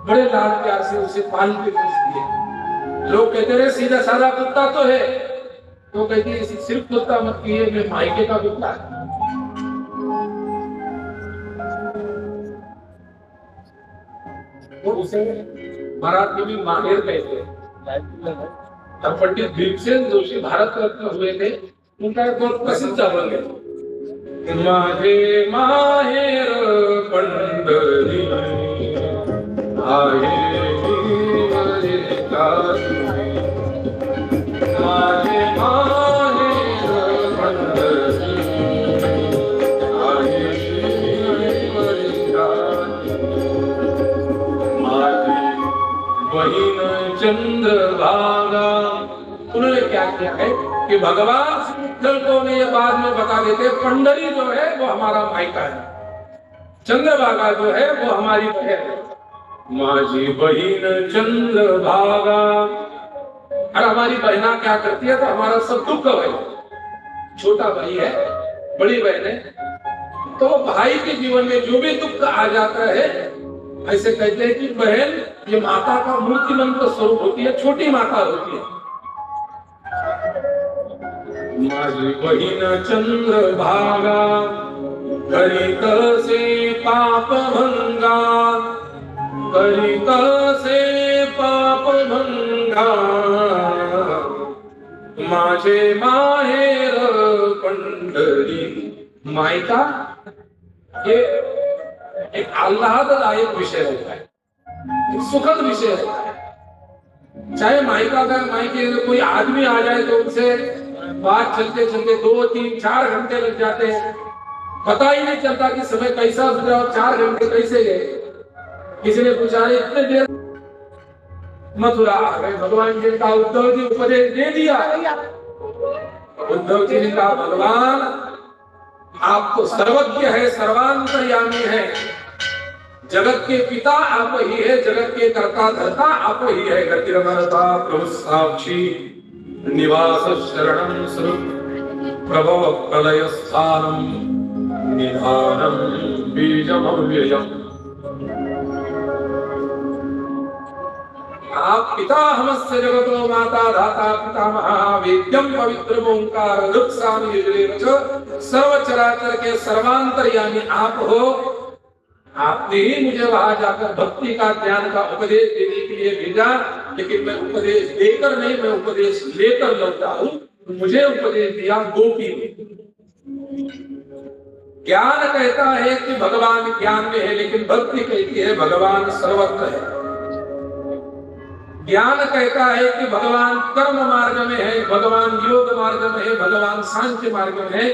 बड़े लाड प्यार से उसे पालती पोसती है। लोग कहते रहे सीधा साधा कुत्ता तो है, तो कहती है सिर्फ कुत्ता मत किए, मैं मायके का कुत्ता है। वो उसे मराठी में माहेर कहते हैं। और पंडित भीमसेन जोशी भारत रत्न हुए थे, उनका एक बहुत प्रसिद्ध अभंग है, माझे माहेर पंढरी आहे माझे माहेर पंढरी आहे बहिन चंद्रभागा। उन्होंने क्या किया है कि भगवान श्री विठ्ठल को उन्हें ये बाद में बता देते, पंढरी जो है वो हमारा मायका है, चंद्रभागा जो है वो हमारी बहन है। माझी बहिन चंद्रभागा। और हमारी बहना क्या करती है, तो हमारा सब दुख है, छोटा भाई है, बड़ी बहन है, तो भाई के जीवन में जो भी दुख आ जाता है, ऐसे कहते हैं कि बहन ये माता का मूर्तिमंत स्वरूप होती है, छोटी माता होती है। माझी बहिन चंद्रभागा करित से पाप भंगा, करित से पाप भंगा माझे माहेर पंढरी। मायका ये एक आह्लाददायक विषय होता है, एक सुखद विषय होता है। चाहे मायका का मायके में कोई आदमी आ जाए तो उनसे बात चलते चलते 2, 3, 4 घंटे लग जाते हैं, पता ही नहीं चलता कि समय कैसा गुजरा और 4 घंटे कैसे गए। किसी ने पूछा इतने देर मथुरा आ गए, भगवान जी ने कहा उद्धव जी उपदेश दे दिया। उद्धव जी ने कहा भगवान आप तो सर्वज्ञ है, सर्वांतर्यामी है, जगत के पिता आप ही है, जगत के कर्ता धर्ता आप ही है। गतिरमरता प्रभु साक्षी निवास शरणं स्वरूप प्रभव प्रलय स्थानम निधानम बीजम अव्ययम्। आप पिता हमस्य जगतो माता धाता पितामह वेद्यम पवित्र ओंकार ऋक्सामि यजुरेव च सर्वचराचर के सर्वांतर्यामी आप हो। आपने ही मुझे वहां जाकर भक्ति का ज्ञान का उपदेश देने के लिए भेजा, लेकिन मैं उपदेश देकर नहीं, मैं उपदेश लेकर लौटा हूं। मुझे उपदेश दिया गोपी ने। ज्ञान कहता है कि भगवान ज्ञान में है, लेकिन भक्ति कहती है भगवान सर्वत्र है। ज्ञान कहता है कि भगवान कर्म मार्ग में है, भगवान योग मार्ग में है, भगवान सांख्य मार्ग में है।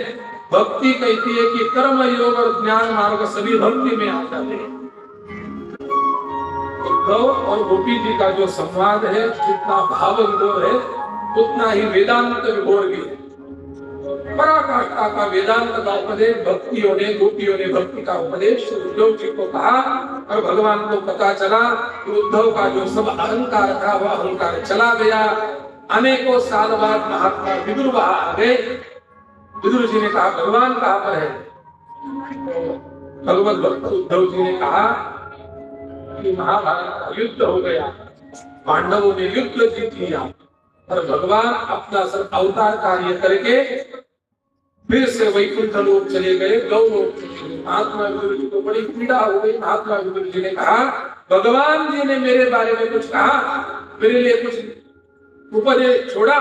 भक्ति कहती है कि कर्म योग और ज्ञान मार्ग सभी भक्ति में आ जाते हैं। उद्धव और गोपी जी का जो संवाद है, जितना भाव विभोर है उतना ही वेदांत विभोर भी है। पराकाष्ठा का वेदांत का उपदेश भक्तियों ने, गोपियों ने भक्ति का उपदेश उद्धव जी को कहा, और भगवान को पता चला कि उद्धव का जो सब अहंकार था वह अहंकार चला गया। अनेकों साल बाद महात्मा विदुर वहां आ गए। विदुर जी ने कहा भगवान कहां पर है? भगवत भक्त उद्धव जी ने कहा कि महाभारत का युद्ध हो गया, पांडवों ने युद्ध जीत लिया, और भगवान अपना सब अवतार कार्य करके फिर से वैकुंठ लोक चले गए, गौलोक। महात्मा विदुर जी को बड़ी पीड़ा हो गई। महात्मा विदुर जी ने कहा भगवान जी ने मेरे बारे में कुछ कहा, मेरे लिए कुछ उपदेश छोड़ा?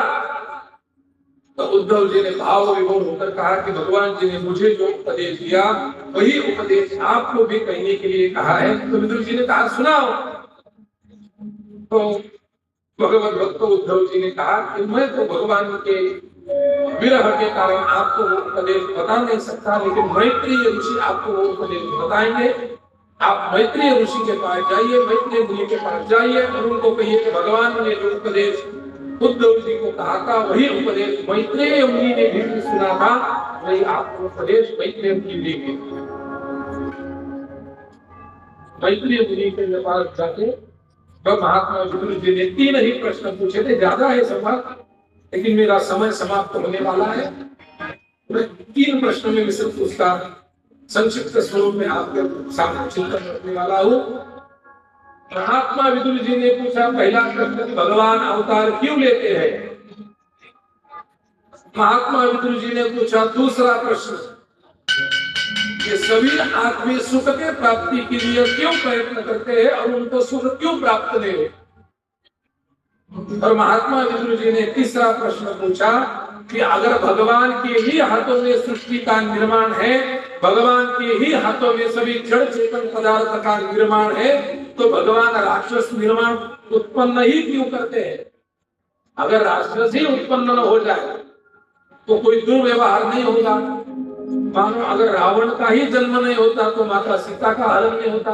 तो उद्धव जी ने भाव विभोर होकर कहा कि भगवान जी ने मुझे जो उपदेश दिया वही उपदेश आपको भी कहने के लिए कहा है। तो विदुर जी ने कहा सुनाओ। तो भगवत भक्त उद्धव जी ने कहा कि मैं तो भगवान के विरह के कारण आपको वो उपदेश बता नहीं सकता, लेकिन मैत्रेय ऋषि आपको वो उपदेश बताएंगे। आप मैत्रेय ऋषि के पास जाइए, मैत्रेय मुनि के पास जाइए और उनको कहिए कि भगवान ने जो उपदेश उद्धव जी को कहा था वही उपदेश मैत्रेय मुनि ने भी सुना था, वही आपको उपदेश मैत्रेय मुनि देंगे। मैत्रेय मुनि के पास जाके महात्मा विदुर जी ने 3 ही प्रश्न पूछे थे, ज्यादा है संवाद लेकिन मेरा समय समाप्त होने वाला है। मैं 3 प्रश्नों में सिर्फ उसका संक्षिप्त स्वरूप में आपके सामने चिंतन करने वाला हूँ। महात्मा विदुर जी ने पूछा पहला प्रश्न, भगवान अवतार क्यों लेते हैं? महात्मा विदुर जी ने पूछा दूसरा प्रश्न, ये सभी आदमी सुख के प्राप्ति के लिए क्यों प्रयत्न करते हैं और उनको सुख क्यों प्राप्त नहीं हो? और महात्मा विदुर जी ने तीसरा प्रश्न पूछा कि अगर भगवान के ही हाथों में सृष्टि का निर्माण है, भगवान के ही हाथों में सभी जड़ चेतन पदार्थ का निर्माण है, तो भगवान राक्षस निर्माण उत्पन्न ही क्यों करते हैं? अगर राक्षस ही उत्पन्न न हो जाए तो कोई दुर्व्यवहार नहीं होगा। मानो अगर रावण का ही जन्म नहीं होता तो माता सीता का हरण नहीं होता,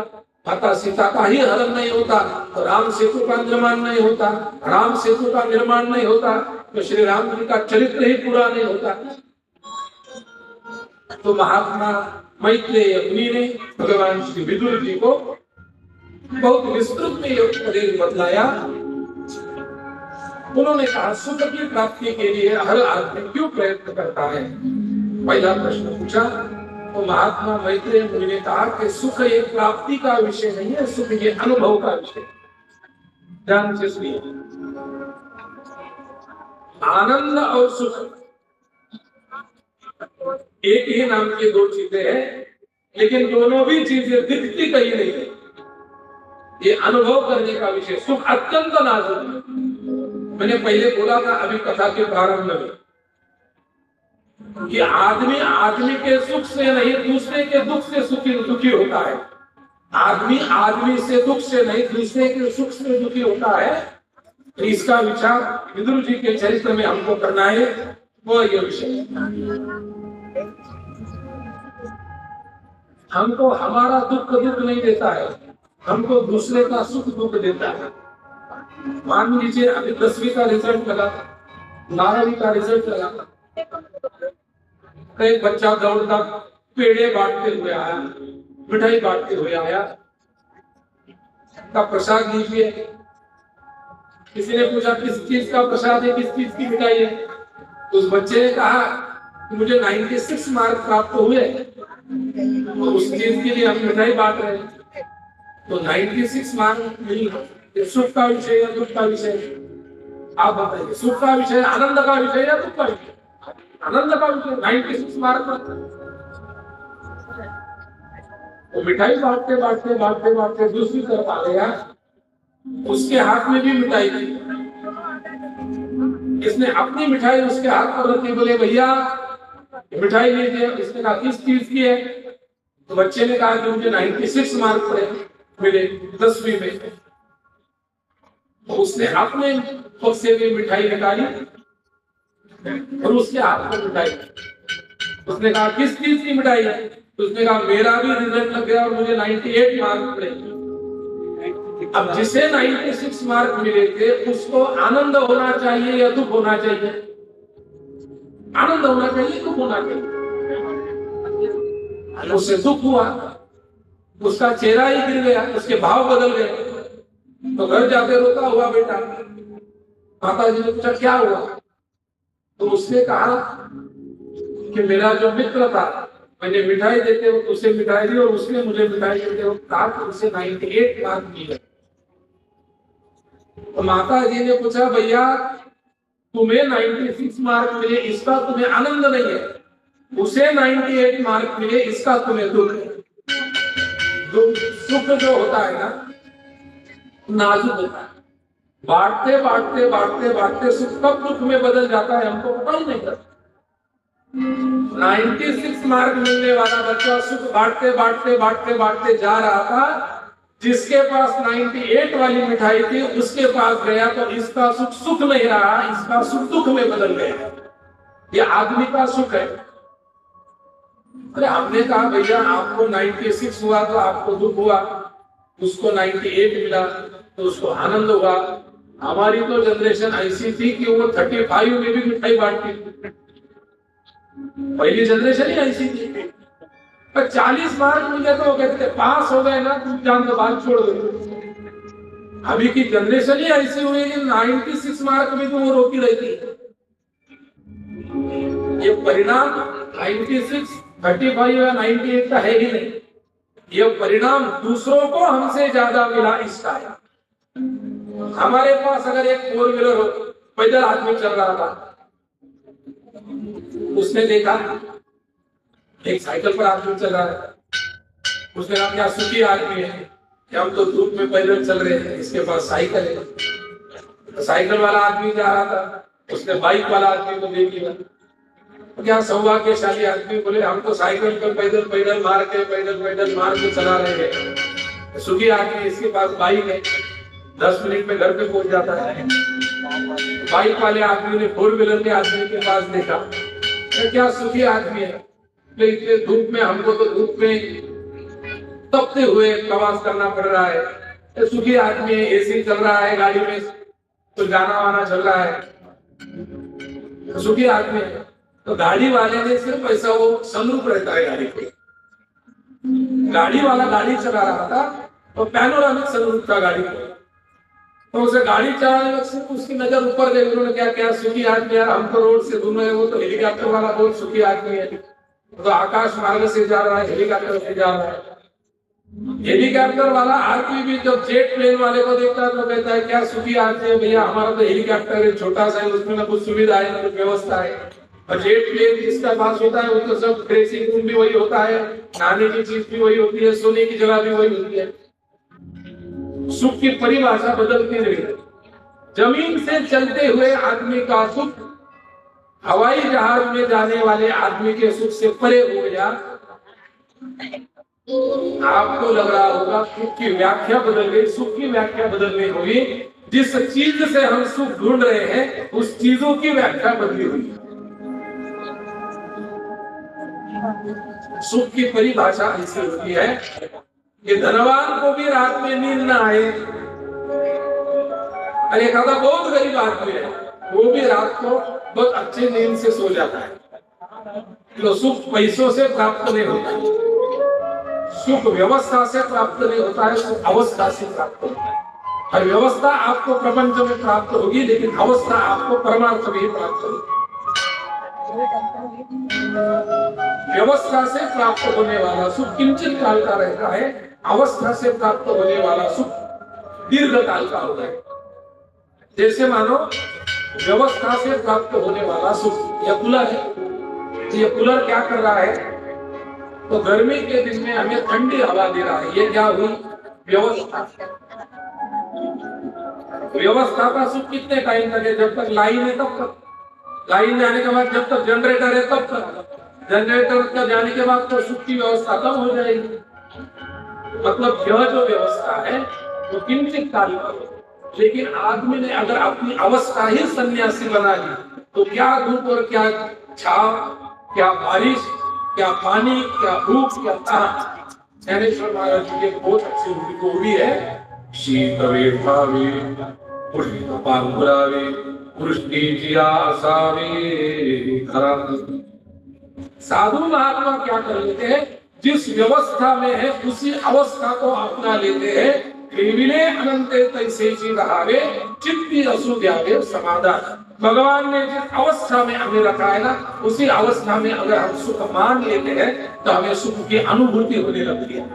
माता सीता का ही हरण नहीं होता तो राम सेतु का निर्माण नहीं होता, राम सेतु का निर्माण नहीं होता तो श्री राम जी का चरित्र ही पूरा नहीं होता। तो महात्मा मैत्रेय मुनि ने भगवान श्री विदुर जी को बहुत विस्तृत में उपदेश बतलाया। उन्होंने कहा सुख की प्राप्ति के लिए हर आदमी क्यों प्रयत्न करता है? पहला प्रश्न पूछा तो महात्मा मैत्रेय मुनि ने कहा कि सुख एक प्राप्ति का विषय नहीं है, सुख ये अनुभव का विषय। ध्यान से सुनिए, आनंद और सुख एक ही नाम की 2 चीजें हैं, लेकिन दोनों भी चीजें दिखती कहीं नहीं है। ये अनुभव करने का विषय। सुख अत्यंत नाजुक है। मैंने पहले बोला था अभी कथा के प्रारंभ में कि आदमी के सुख से नहीं दूसरे के दुख से दुखी होता है। आदमी से दुख से नहीं दूसरे के सुख से दुखी होता है। तो इसका विचार विदुर जी के चरित्र में हमको करना है, वो ये विषय। हमको हमारा दुख नहीं देता है, हमको दूसरे का सुख दुख देता है। मान लीजिए अभी 10वीं का रिजल्ट लगा, 12वीं का रिजल्ट लगा, एक बच्चा दौड़ता पेड़े बांटते हुए आया, मिठाई बांटते हुए आया, का प्रसाद लीजिए। किसी ने पूछा किस चीज का प्रसाद है, किस चीज की मिठाई है? उस बच्चे ने कहा कि मुझे 96 मार्क प्राप्त हुए, तो उस चीज के लिए हम मिठाई बांट रहे हैं। तो 96 मार्क मिली, सुख का विषय या दुख का विषय? आप बताइए, सुख का विषय, आनंद का विषय या दुख का विषय? आनंद का विषय। 96 मार्क तो मिठाई बांटते दूसरी तरफ आ गया, उसके हाथ में भी मिठाई थी। इसने अपनी मिठाई उसके हाथ पर रखी, बोले भैया मिठाई लीजिए। इसने कहा किस चीज की है? तो बच्चे ने कहा कि मुझे 96 मार्क मिले 10वीं में। तो उसने अपने खुद से भी मिठाई निकाली और उसके हाथ में मिठाई। उसने कहा किस चीज की मिठाई है? तो उसने कहा मेरा भी रिजल्ट लग गया और मुझे 98 मार्क मिले। अब जिसे 96 मार्क मिले थे उसको आनंद होना चाहिए या दुख होना चाहिए? आनंद होना चाहिए, दुख होना चाहिए? उससे दुख हुआ, उसका चेहरा ही गिर गया, उसके भाव बदल गए। तो घर जाके रोता हुआ बेटा, माता जी ने पूछा क्या हुआ? तो उसने कहा कि मेरा जो मित्र था, मैंने मिठाई देते वक्त उसे मिठाई दी और उसने मुझे मिठाई देते वक्त कहा कि उसे 98 मार्क मिले। तो माता जी ने पूछा भैया तुम्हें 96 मार्क मिले इसका तुम्हें आनंद नहीं है, उसे 98 मार्क मिले इसका तुम्हें दुख है। सुख जो होता है ना नाजुक होता है, बांटते सुख कब दुख में बदल जाता है हमको पता ही नहीं चलता। 96 मार्क मिलने वाला बच्चा सुख बांटते जा रहा था, जिसके पास 98 वाली मिठाई थी उसके पास गया तो इसका सुख सुख नहीं रहा, इसका सुख दुख में बदल गया। ये आदमी का सुख है। अरे हमने कहा भैया आपको 96 हुआ तो आपको दुख हुआ, उसको 98 मिला तो उसको आनंद हुआ। हमारी तो जनरेशन ऐसी थी कि वो 35 में भी मिठाई बांटती थी, पहली जनरेशन ही ऐसी थी। पर 40 मार्क मिले तो वो कहते थे पास हो गए ना तुम जान दो, बात छोड़ दो। अभी की जनरेशन ही ऐसी हुई कि 96 मार्क में तो वो रोकी रहती। ये परिणाम 96, 35 या 98 का है ही नहीं, ये परिणाम दूसरों को हमसे ज्यादा मिला इसका है। हमारे पास अगर एक 4 व्हीलर हो, पैदल आदमी चल रहा था, उसने देखा एक साइकिल पर आदमी चल रहा है, उसने कहा क्या सुखी आदमी है, क्या हम तो धूप में पैदल चल रहे हैं, इसके पास साइकिल है। तो साइकिल वाला आदमी जा रहा था, उसने बाइक वाला आदमी को देख लिया। तो क्या सौभाग्यशाली आदमी बोले हम तो साइकिल पर पैदल पैदल मार के चला रहे हैं, सुखी आदमी इसके पास बाइक है, 10 मिनट में घर पे पहुंच जाता है। बाइक वाले आदमी ने 4 व्हीलर के आदमी के पास देखा, तो क्या सुखी आदमी है, तो इतने धूप में हमको तो धूप में तपते हुए प्रवास करना पड़ रहा है, तो सुखी आदमी है, एसी चल रहा है गाड़ी में, तो गाना वाना चल रहा है, तो सुखी आदमी है। तो गाड़ी वाले ने सिर्फ ऐसा वो सनरूफ रहता है गाड़ी पे, गाड़ी वाला गाड़ी चला रहा था तो पैनोरामिक सनरूफ था गाड़ी पे, तो उसे गाड़ी चलाने में सिर्फ उसकी नजर ऊपर गई। उन्होंने क्या क्या सुखी आदमी यार, हम तो रोड से घूम रहे, वो तो हेलीकॉप्टर वाला बहुत सुखी आदमी है, तो आकाश मार्ग से जा रहा है, हेलीकॉप्टर से जा रहा है। हेलीकॉप्टर वाला आदमी भी जब जेट प्लेन वाले को देखता है तो कहता है क्या सुखी आदमी है भैया, हमारा तो हेलीकॉप्टर है छोटा सा है, उसमें ना कुछ सुविधा है ना कुछ व्यवस्था है। और जेट प्लेन जिसका पास होता है वो तो सब ड्रेसिंग रूम भी वही होता है, नहाने की चीज भी वही होती है, सोने की जगह भी वही होती है। सुख की परिभाषा बदलती रही। जमीन से चलते हुए आदमी का सुख हवाई जहाज में जाने वाले आदमी के सुख से परे हो गया। आपको लग रहा होगा सुख की व्याख्या बदल गई, सुख की व्याख्या बदलनी होगी। जिस चीज से हम सुख ढूंढ रहे हैं उस चीजों की व्याख्या बदली हुई। सुख की परिभाषा ऐसी होती है कि धनवान को भी रात में नींद ना आए। अरे एक आधा बहुत गरीब आदमी है, वो भी रात को बहुत अच्छे नींद से सो जाता है। तो सुख पैसों से प्राप्त नहीं होता, सुख व्यवस्था से प्राप्त नहीं होता है, सुख अवस्था से प्राप्त होता है। हर व्यवस्था आपको प्रपंच में प्राप्त होगी, लेकिन अवस्था आपको परमार्थ में ही प्राप्त होगी। व्यवस्था से प्राप्त होने वाला सुख किंचित काल का रहता है, अवस्था से प्राप्त होने वाला सुख दीर्घ काल का होता है। जैसे मानो व्यवस्था से प्राप्त होने वाला सुख, यह कूलर है, ये कूलर क्या कर रहा है, तो गर्मी के दिन में हमें ठंडी हवा दे रहा है। ये क्या हुई, व्यवस्था। व्यवस्था का सुख कितने टाइम तक है, जब तक लाइन है तब तक, लाइन जाने के बाद जब तक जनरेटर है तब तक, जनरेटर का जाने के बाद तो सुख की व्यवस्था कम हो जाएगी। मतलब यह जो व्यवस्था है वो किंचित काल की, लेकिन आदमी ने अगर अपनी अवस्था ही सन्यासी बना ली तो क्या धूप और क्या छाव, क्या बारिश, क्या पानी, क्या भूख, क्या तहां। ज्ञानेश्वर महाराज जी की बहुत अच्छी गोवी है, शीतवे भावे पुष्प पांगुरावे वृष्टि जिया आसावे खरा। साधु महात्मा क्या कर लेते हैं, जिस व्यवस्था में है उसी अवस्था को अपना लेते हैं। केविले अनंते तैसे जी रहावे चित्ती असुद्यावे समाधान। भगवान ने जिस अवस्था में हमें रखा है ना, उसी अवस्था में अगर हम सुख मान लेते हैं तो हमें सुख की अनुभूति होने लगती है।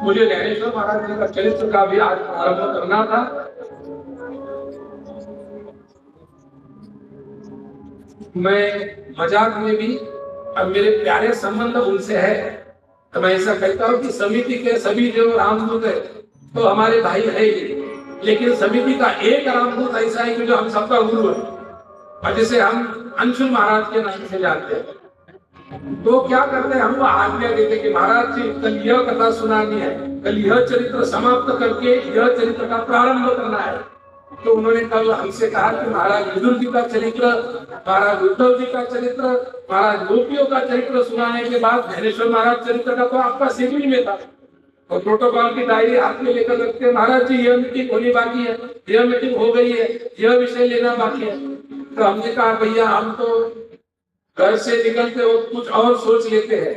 मुझे ज्ञानेश्वर महाराज जी का चरित्र का भी आज प्रारंभ करना था। मैं मजाक में भी, अब मेरे प्यारे संबंध उनसे है तो मैं ऐसा कहता हूँ कि समिति के सभी जो रामदूत है तो हमारे भाई है ही, लेकिन समिति का एक रामदूत ऐसा है कि जो हम सबका गुरु है और जिसे हम अंशुल महाराज के नाम से जानते हैं। तो क्या करते हैं, हमको आज्ञा देते कि महाराज जी कल यह कथा सुनानी है, कल यह चरित्र समाप्त करके यह चरित्र का प्रारंभ करना है। तो उन्होंने कल हमसे कहा कि महाराज विदुर जी का चरित्र, महाराज उद्धव जी का चरित्र, महाराज गोपियों का चरित्र सुनाने के बाद ज्ञानेश्वर महाराज चरित्र का तो आपका शेड्यूल में था। और प्रोटोकॉल की डायरी हाथ में लेकर रखते हैं, महाराज जी यह मीटिंग होनी बाकी है, यह मीटिंग हो गई है, यह विषय लेना बाकी है। तो हमने कहा भैया हम तो घर से निकलते वक्त कुछ और सोच लेते हैं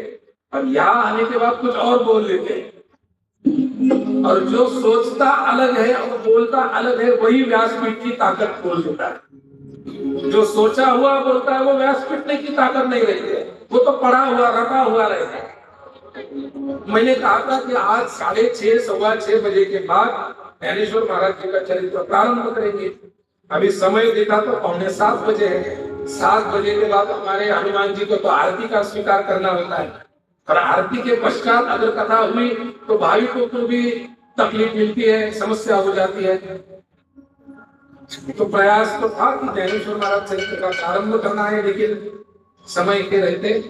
और यहाँ आने के बाद कुछ और बोल लेते हैं, और जो सोचता अलग है और बोलता अलग है वही व्यासपीठ की ताकत बोल देता है। जो सोचा हुआ बोलता है वो व्यासपीठ की ताकत नहीं रहती है, वो तो पढ़ा हुआ रटा हुआ रहता है। मैंने कहा था कि आज 6:30 सवा 6 बजे के बाद ज्ञानेश्वर महाराज जी का चरित्र प्रारंभ करेंगे। अभी समय देखा तो 6:45 बजे है। 7 बजे के बाद हमारे हनुमान जी को तो आरती का स्वीकार करना होता है, और आरती के पश्चात अगर कथा हुई तो भाविकों को भी तकलीफ मिलती है, समस्या हो जाती है। तो प्रयास तो था कि ज्ञानेश्वर महाराज चरित्र का प्रारंभ करना है, लेकिन समय के रहते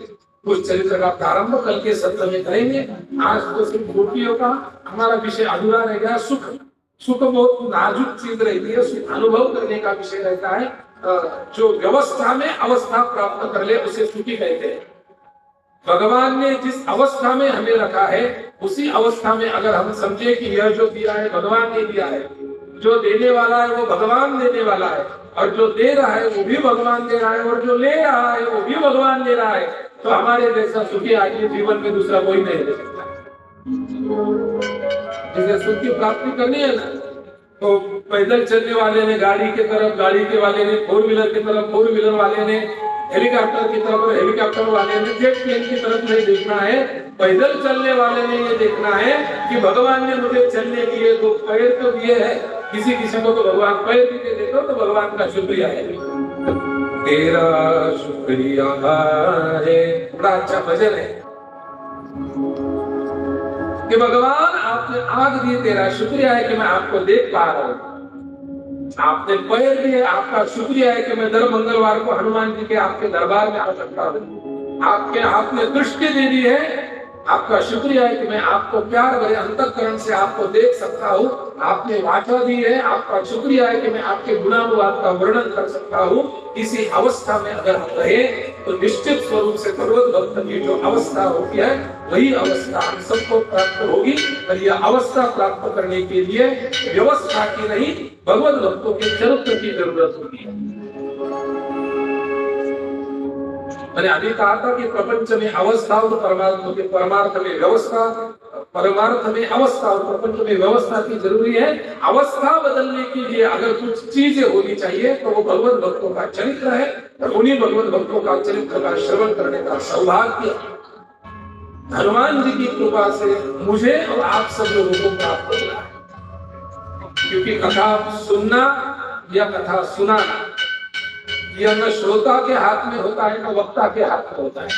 उस चरित्र का प्रारंभ कल के सत्र में करेंगे। आज तो सिर्फ गोपियों का हमारा विषय अधूरा रह गया। सुख बहुत नाजुक चीज रहती है, सुख अनुभव करने का विषय रहता है। जो व्यवस्था में अवस्था प्राप्त कर ले उसे सुखी कहते हैं। भगवान ने जिस अवस्था में हमें रखा है उसी अवस्था में अगर हम समझे कि यह जो दिया है भगवान ने दिया है, जो देने वाला है वो भगवान देने वाला है, और जो दे रहा है वो भी भगवान दे रहा है, और जो ले रहा है वो भी भगवान दे रहा है, तो हमारे जैसा सुखी आदमी जीवन में दूसरा कोई नहीं दे सकता। जिसे सुख की प्राप्ति करनी है ना, तो पैदल चलने वाले ने गाड़ी के तरफ, गाड़ी के वाले ने 4 व्हीलर की तरफ, 4 व्हीलर वाले ने हेलीकॉप्टर की तरफ, हेलीकॉप्टर वाले ने जेट प्लेन की तरफ नहीं देखना है। पैदल चलने वाले ने ये देखना है कि भगवान ने मुझे चलने के लिए 2 पैर तो दिए हैं, किसी किसी को तो भगवान पैर भी दे देते हो तो भगवान का शुक्रिया है। तेरा शुक्रिया है, बड़ा अच्छा भजन है कि भगवान आपने आग दी, तेरा शुक्रिया है कि मैं आपको देख पा रहा हूँ। आपने पैर दिए, आपका शुक्रिया है कि मैं दर मंगलवार को हनुमान जी के आपके दरबार में आ सकता हूँ। आपके आपने दृष्टि दे दी है, आपका शुक्रिया है कि मैं आपको प्यार भरे अंतःकरण से आपको देख सकता हूँ। आपने वाचा दी है, आपका शुक्रिया है कि मैं आपके गुणानुवाद का वर्णन कर सकता हूँ। इसी अवस्था में अगर हम रहे तो निश्चित स्वरूप से भगवत भक्त की जो अवस्था होती है वही अवस्था हम सबको प्राप्त होगी। और यह अवस्था प्राप्त करने के लिए व्यवस्था की नहीं, भगवत भक्तों के चरित्र की जरूरत होती है। मैंने अभी कहा था कि प्रपंच में अवस्था और परमार्थ में व्यवस्था, परमार्थ में अवस्था और प्रपंच में व्यवस्था की जरूरी है। अवस्था बदलने के लिए अगर कुछ चीजें होनी चाहिए तो वो भगवत भक्तों का चरित्र है, और उन्हीं भगवत भक्तों का चरित्र का श्रवण करने का सौभाग्य हनुमान जी की कृपा से मुझे और आप सब लोगों को प्राप्त होगा। क्योंकि कथा सुनना या कथा सुनाना यह न श्रोता के हाथ में होता है न वक्ता के हाथ में होता है।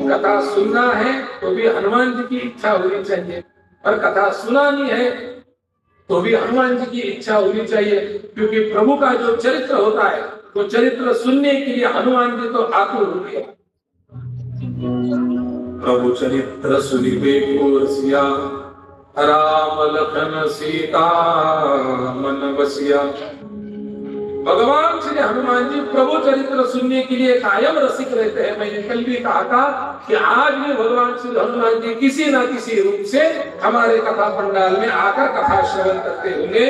कथा सुनना है तो भी हनुमान जी की इच्छा होनी चाहिए, और कथा सुनानी है तो भी हनुमान जी की इच्छा होनी चाहिए। क्योंकि प्रभु का जो चरित्र होता है वो चरित्र सुनने के लिए हनुमान जी तो आतुर होती है। प्रभु चरित्र सुनिबे को रसिया, राम लखन सीता मन बसिया। भगवान श्री हनुमान जी प्रभु चरित्र सुनने के लिए कायम रसिक रहते हैं। मैंने कल भी कहा था कि आज भी भगवान श्री हनुमान जी किसी न किसी रूप से हमारे कथा पंडाल में आकर कथा श्रवण करते होंगे।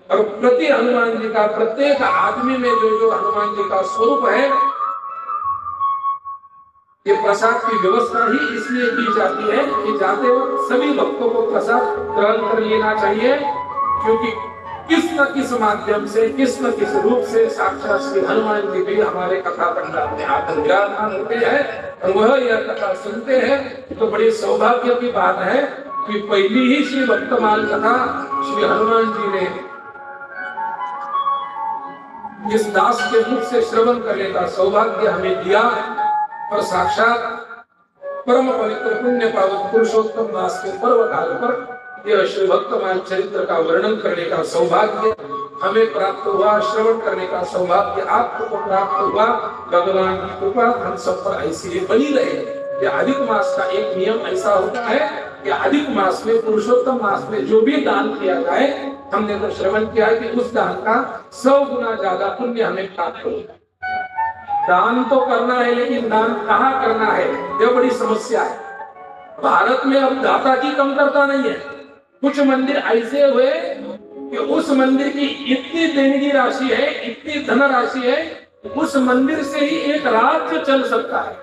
और प्रति हनुमान जी का, प्रत्येक आदमी में जो जो हनुमान जी का स्वरूप है, ये प्रसाद की व्यवस्था ही इसलिए की जाती है कि जाते वक्त सभी भक्तों को प्रसाद ग्रहण कर लेना चाहिए। क्योंकि किस न किस माध्यम से, किस न किस रूप से साक्षात श्री हनुमान जी भी हमारे कथा पंडाल में आकर विराजमान होते हैं और वह यह कथा सुनते हैं। तो बड़ी सौभाग्य की बात है कि पहली ही श्री वर्तमान कथा श्री हनुमान जी ने इस दास के मुख से श्रवण करने का सौभाग्य हमें दिया, और साक्षात परम पवित्र पुण्य पावन पुरुषोत्तम दास के पर्व काल पर यह श्री भक्तमान चरित्र का वर्णन करने का सौभाग्य हमें प्राप्त हुआ, श्रवण करने का सौभाग्य आपको प्राप्त हुआ। भगवान की कृपा हम सब पर ऐसी ही बनी रहे। कि अधिक मास का एक नियम ऐसा होता है कि अधिक मास में, पुरुषोत्तम मास में जो भी दान किया जाए, हमने तो श्रवण किया है कि उस दान का 100 गुना ज्यादा पुण्य हमें प्राप्त होगा। दान तो करना है, लेकिन दान कहाँ करना है, यह बड़ी समस्या है। भारत में अब दाता की कमतरता नहीं है। कुछ मंदिर ऐसे हुए कि उस मंदिर की इतनी देनगी राशि है, इतनी धन राशि है, उस मंदिर से ही एक राज्य चल सकता है।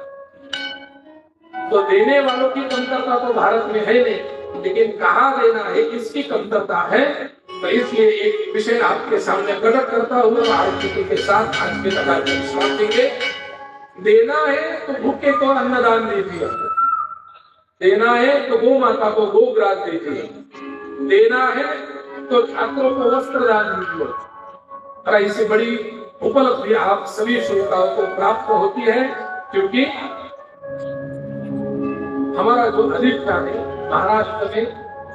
तो देने वालों की कमतरता तो भारत में है नहीं, लेकिन कहाँ देना है इसकी कमतरता है। तो इसलिए एक विषय आपके सामने प्रकट करता हुआ आरती के साथ आज की कथा को समाप्त करेंगे। देना है तो भूखे को अन्नदान दीजिए, देना है तो गौ माता को गोग्रास दीजिए, देना है तो छात्रों को वस्त्र दान दीजिए। और ऐसी बड़ी उपलब्धि आप सभी श्रोताओं को प्राप्त होती है, क्योंकि हमारा जो अधिष्ठान है महाराष्ट्र में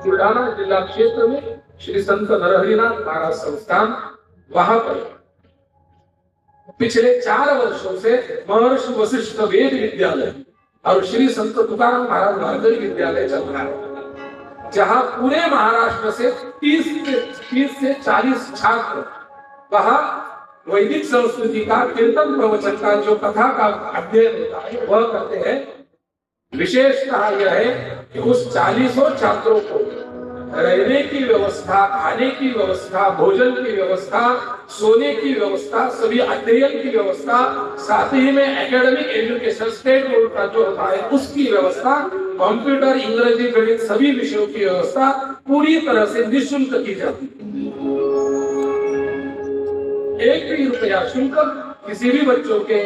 बुलढाना जिला क्षेत्र में श्री संत नरहरिनाथ महाराज संस्थान, वहां पर पिछले 4 वर्षों से महर्षि वशिष्ठ वेद विद्यालय और श्री संत तुकाराम महाराज भार्गवी विद्यालय चल रहा है, जहां पूरे महाराष्ट्र से 30 से 40 छात्र वहां वैदिक संस्कृति का, कीर्तन प्रवचन का, जो कथा का अध्ययन होता है वह करते हैं। विशेषतः यह है कि उस 40 छात्रों को रहने की व्यवस्था, खाने की व्यवस्था, भोजन की व्यवस्था, सोने की व्यवस्था, सभी अध्ययन की व्यवस्था, साथ ही में एकेडमिक एजुकेशन स्टेट बोर्ड का जो होता है उसकी व्यवस्था, कंप्यूटर, इंग्रजी, गणित सभी विषयों की व्यवस्था पूरी तरह से निःशुल्क की जाती है। 1 भी रुपया शुल्क किसी भी बच्चों के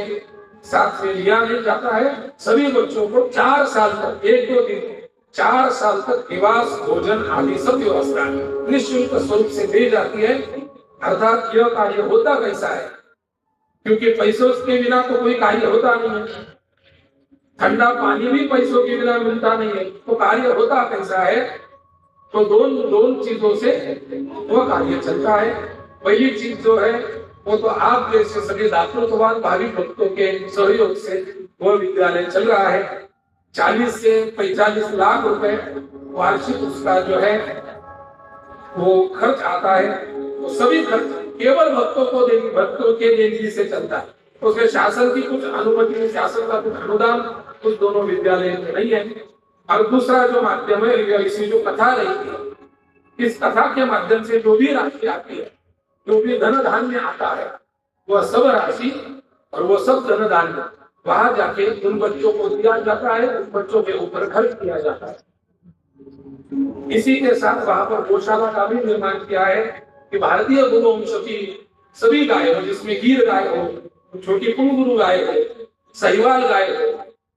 साथ से लिया नहीं जाता है। सभी बच्चों को 4 साल तक, 1-2 दिन, 4 साल तक निवास, भोजन आदि सब व्यवस्था निःशुल्क स्वरूप से दी जाती है। अर्थात यह कार्य होता कैसा है, क्योंकि पैसों के बिना तो कोई कार्य होता नहीं है, ठंडा पानी भी पैसों के बिना मिलता नहीं है, तो कार्य होता कैसा है। तो दोन चीजों से वह कार्य चलता है। पहली चीज जो है वो तो आप जैसे सभी दातृत्ववान भाविक भक्तों के सहयोग से वह विद्यालय चल रहा है। 40 से 45 लाख रुपए वार्षिक उसका जो है वो खर्च आता है। तो सभी खर्च केवल भक्तों के देनगी से चलता है। उसमें शासन की कुछ अनुमति, शासन का कुछ अनुदान कुछ दोनों विद्यालय में नहीं है। और दूसरा जो माध्यम है, इसमें जो कथा रही है, इस कथा के माध्यम से जो भी राशि आती है, जो भी धन धान्य आता है, वह सब राशि और वह सब धन धान्य वहां जाके उन बच्चों को दिया जाता है, उन बच्चों के ऊपर खर्च किया जाता है। इसी के साथ वहां पर गौशाला का भी निर्माण किया है कि भारतीय गोवंश की सभी गाय हो, जिसमें गिर गाय हो, छोटी कुंगुरु गाय हो, सहीवाल गाय हो,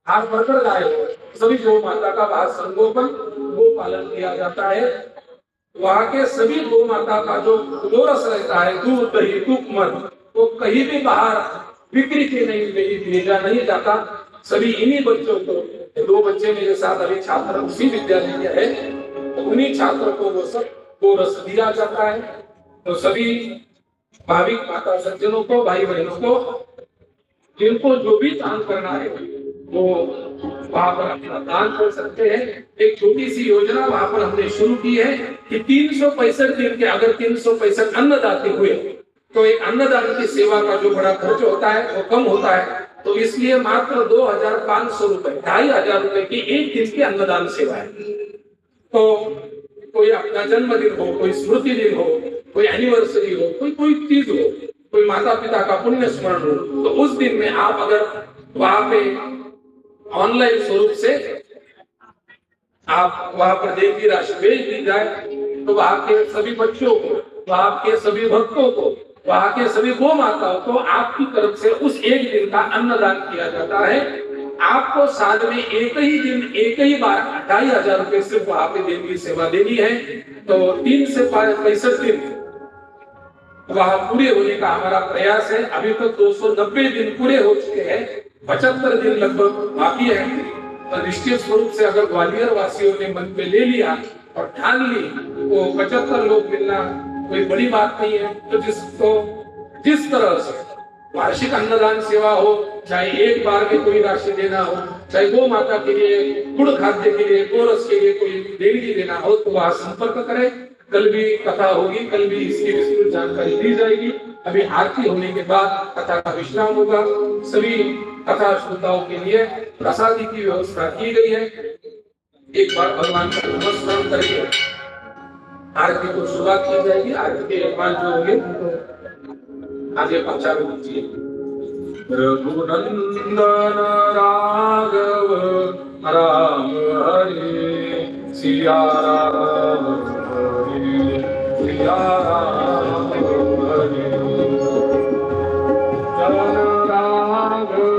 हारबर्गर गाय हो, सभी गौ माता का बाल संगोपन, गो पालन किया जाता है। वहां के सभी गौ माता का जो गोरस रहता है, दूध, दही, तुप, मध, वो कहीं भी बाहर बिक्री के नहीं भेजा नहीं जाता। सभी इन्हीं बच्चों को, 2 बच्चे मेरे साथ अभी छात्र उसी विद्यालय के है, तो उन्हीं छात्रों को वो सब गोरस दिया जाता है। तो सभी भाविक माता सज्जनों को, भाई बहनों को, जिनको जो भी दान करना है वो वहां पर अपना दान कर सकते हैं। एक छोटी सी योजना वहां पर हमने शुरू की है कि 365 दिन के अगर 365 अन्नदाते हुए तो एक अन्नदान की सेवा का जो बड़ा खर्च होता है वो कम होता है। तो इसलिए मात्र 2500 रुपए, 2500 रुपए की एक दिन की अन्नदान सेवा है। तो कोई अपना जन्मदिन हो, कोई स्मृति दिन हो, कोई एनिवर्सरी हो, कोई चीज हो, कोई माता पिता का पुण्य स्मरण हो, तो उस दिन में आप अगर वहां पे ऑनलाइन स्वरूप से आप वहां पर देव की राशि भेज दी जाए, तो वहां के सभी बच्चों को, वहां के सभी भक्तों को, वहां के सभी गौ माताओं को आपकी तरफ से उस एक दिन का अन्नदान किया जाता है। आपको साल में एक ही दिन, एक ही बार 2500 रुपए सिर्फ वहां पे देव की सेवा देनी है। तो 3 से 65 दिन वहां पूरे होने का हमारा प्रयास है। अभी तक 290 दिन पूरे हो चुके हैं, 75 दिन लगभग बाकी है। तो निश्चित स्वरूप से अगर ग्वालियर वासियों ने मन पे ले लिया और ठान ली, तो 75 लोग मिलना कोई बड़ी बात नहीं है। तो जिस तरह से वार्षिक अन्नदान सेवा हो, चाहे एक बार में कोई राशि देना हो, चाहे गौ माता के लिए, गुड़ खाद्य के लिए, गोरस के लिए कोई देणगी देना हो, तो वहां संपर्क करें। कल भी कथा होगी, कल भी इसकी विस्तृत जानकारी दी जाएगी। अभी आरती होने के बाद कथा का विश्राम होगा। सभी कथा श्रोताओं के लिए प्रसादी की व्यवस्था की गई है। एक बार भगवान का नमस्कार करके आरती को शुरुआत की जाएगी। आरती के यजमान जो होंगे आगे प्रचार कीजिए। रघुनंदन राघव राम हरे सिया राम हरे सिया राम हरे जय Raghav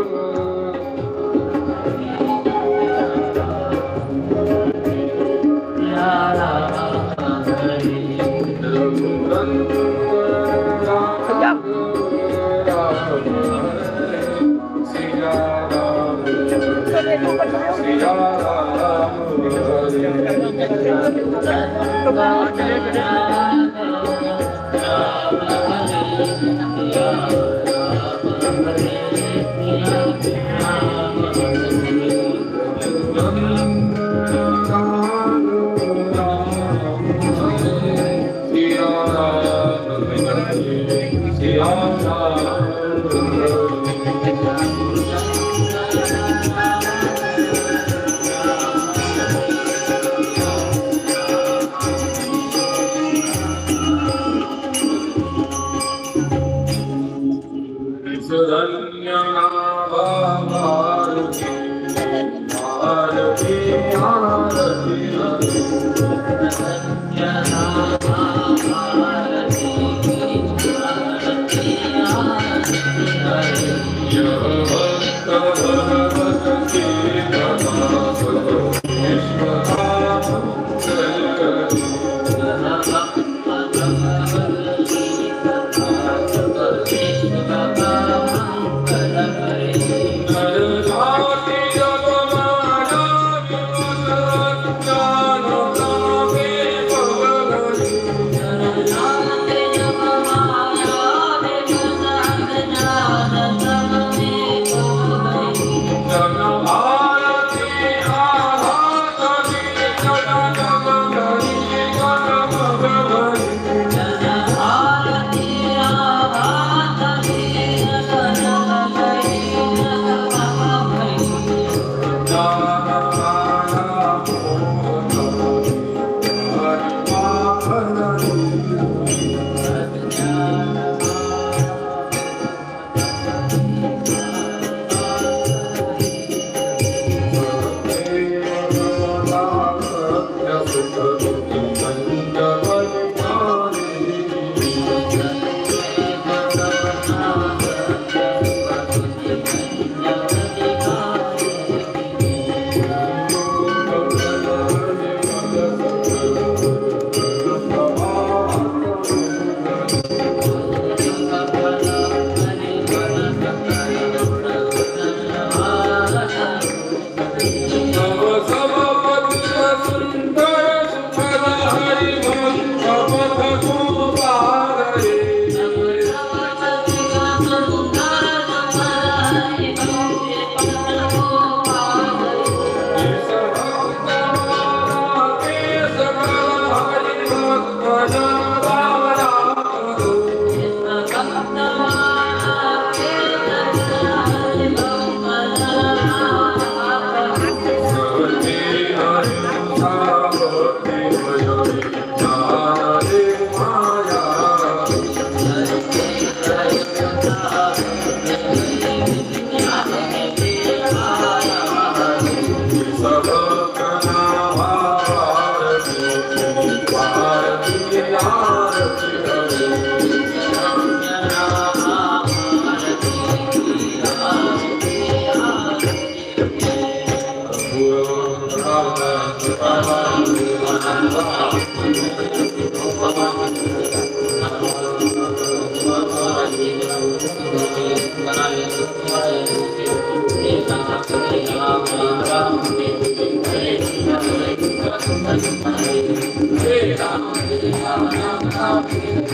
Thank you.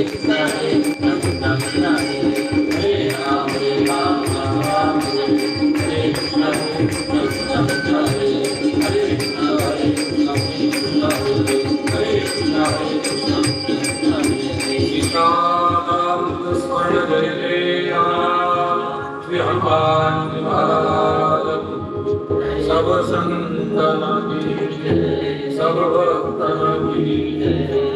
Krishna Hare Krishna Krishna Hare Hare Hare Ram Ram Ram Hare Krishna Krishna Krishna Hare Hare Krishna Krishna Krishna Hare Krishna Krishna Krishna Hare ईशानं स्मरण जय जय श्री हनुमान महाराज सब संतन की सब भक्तन की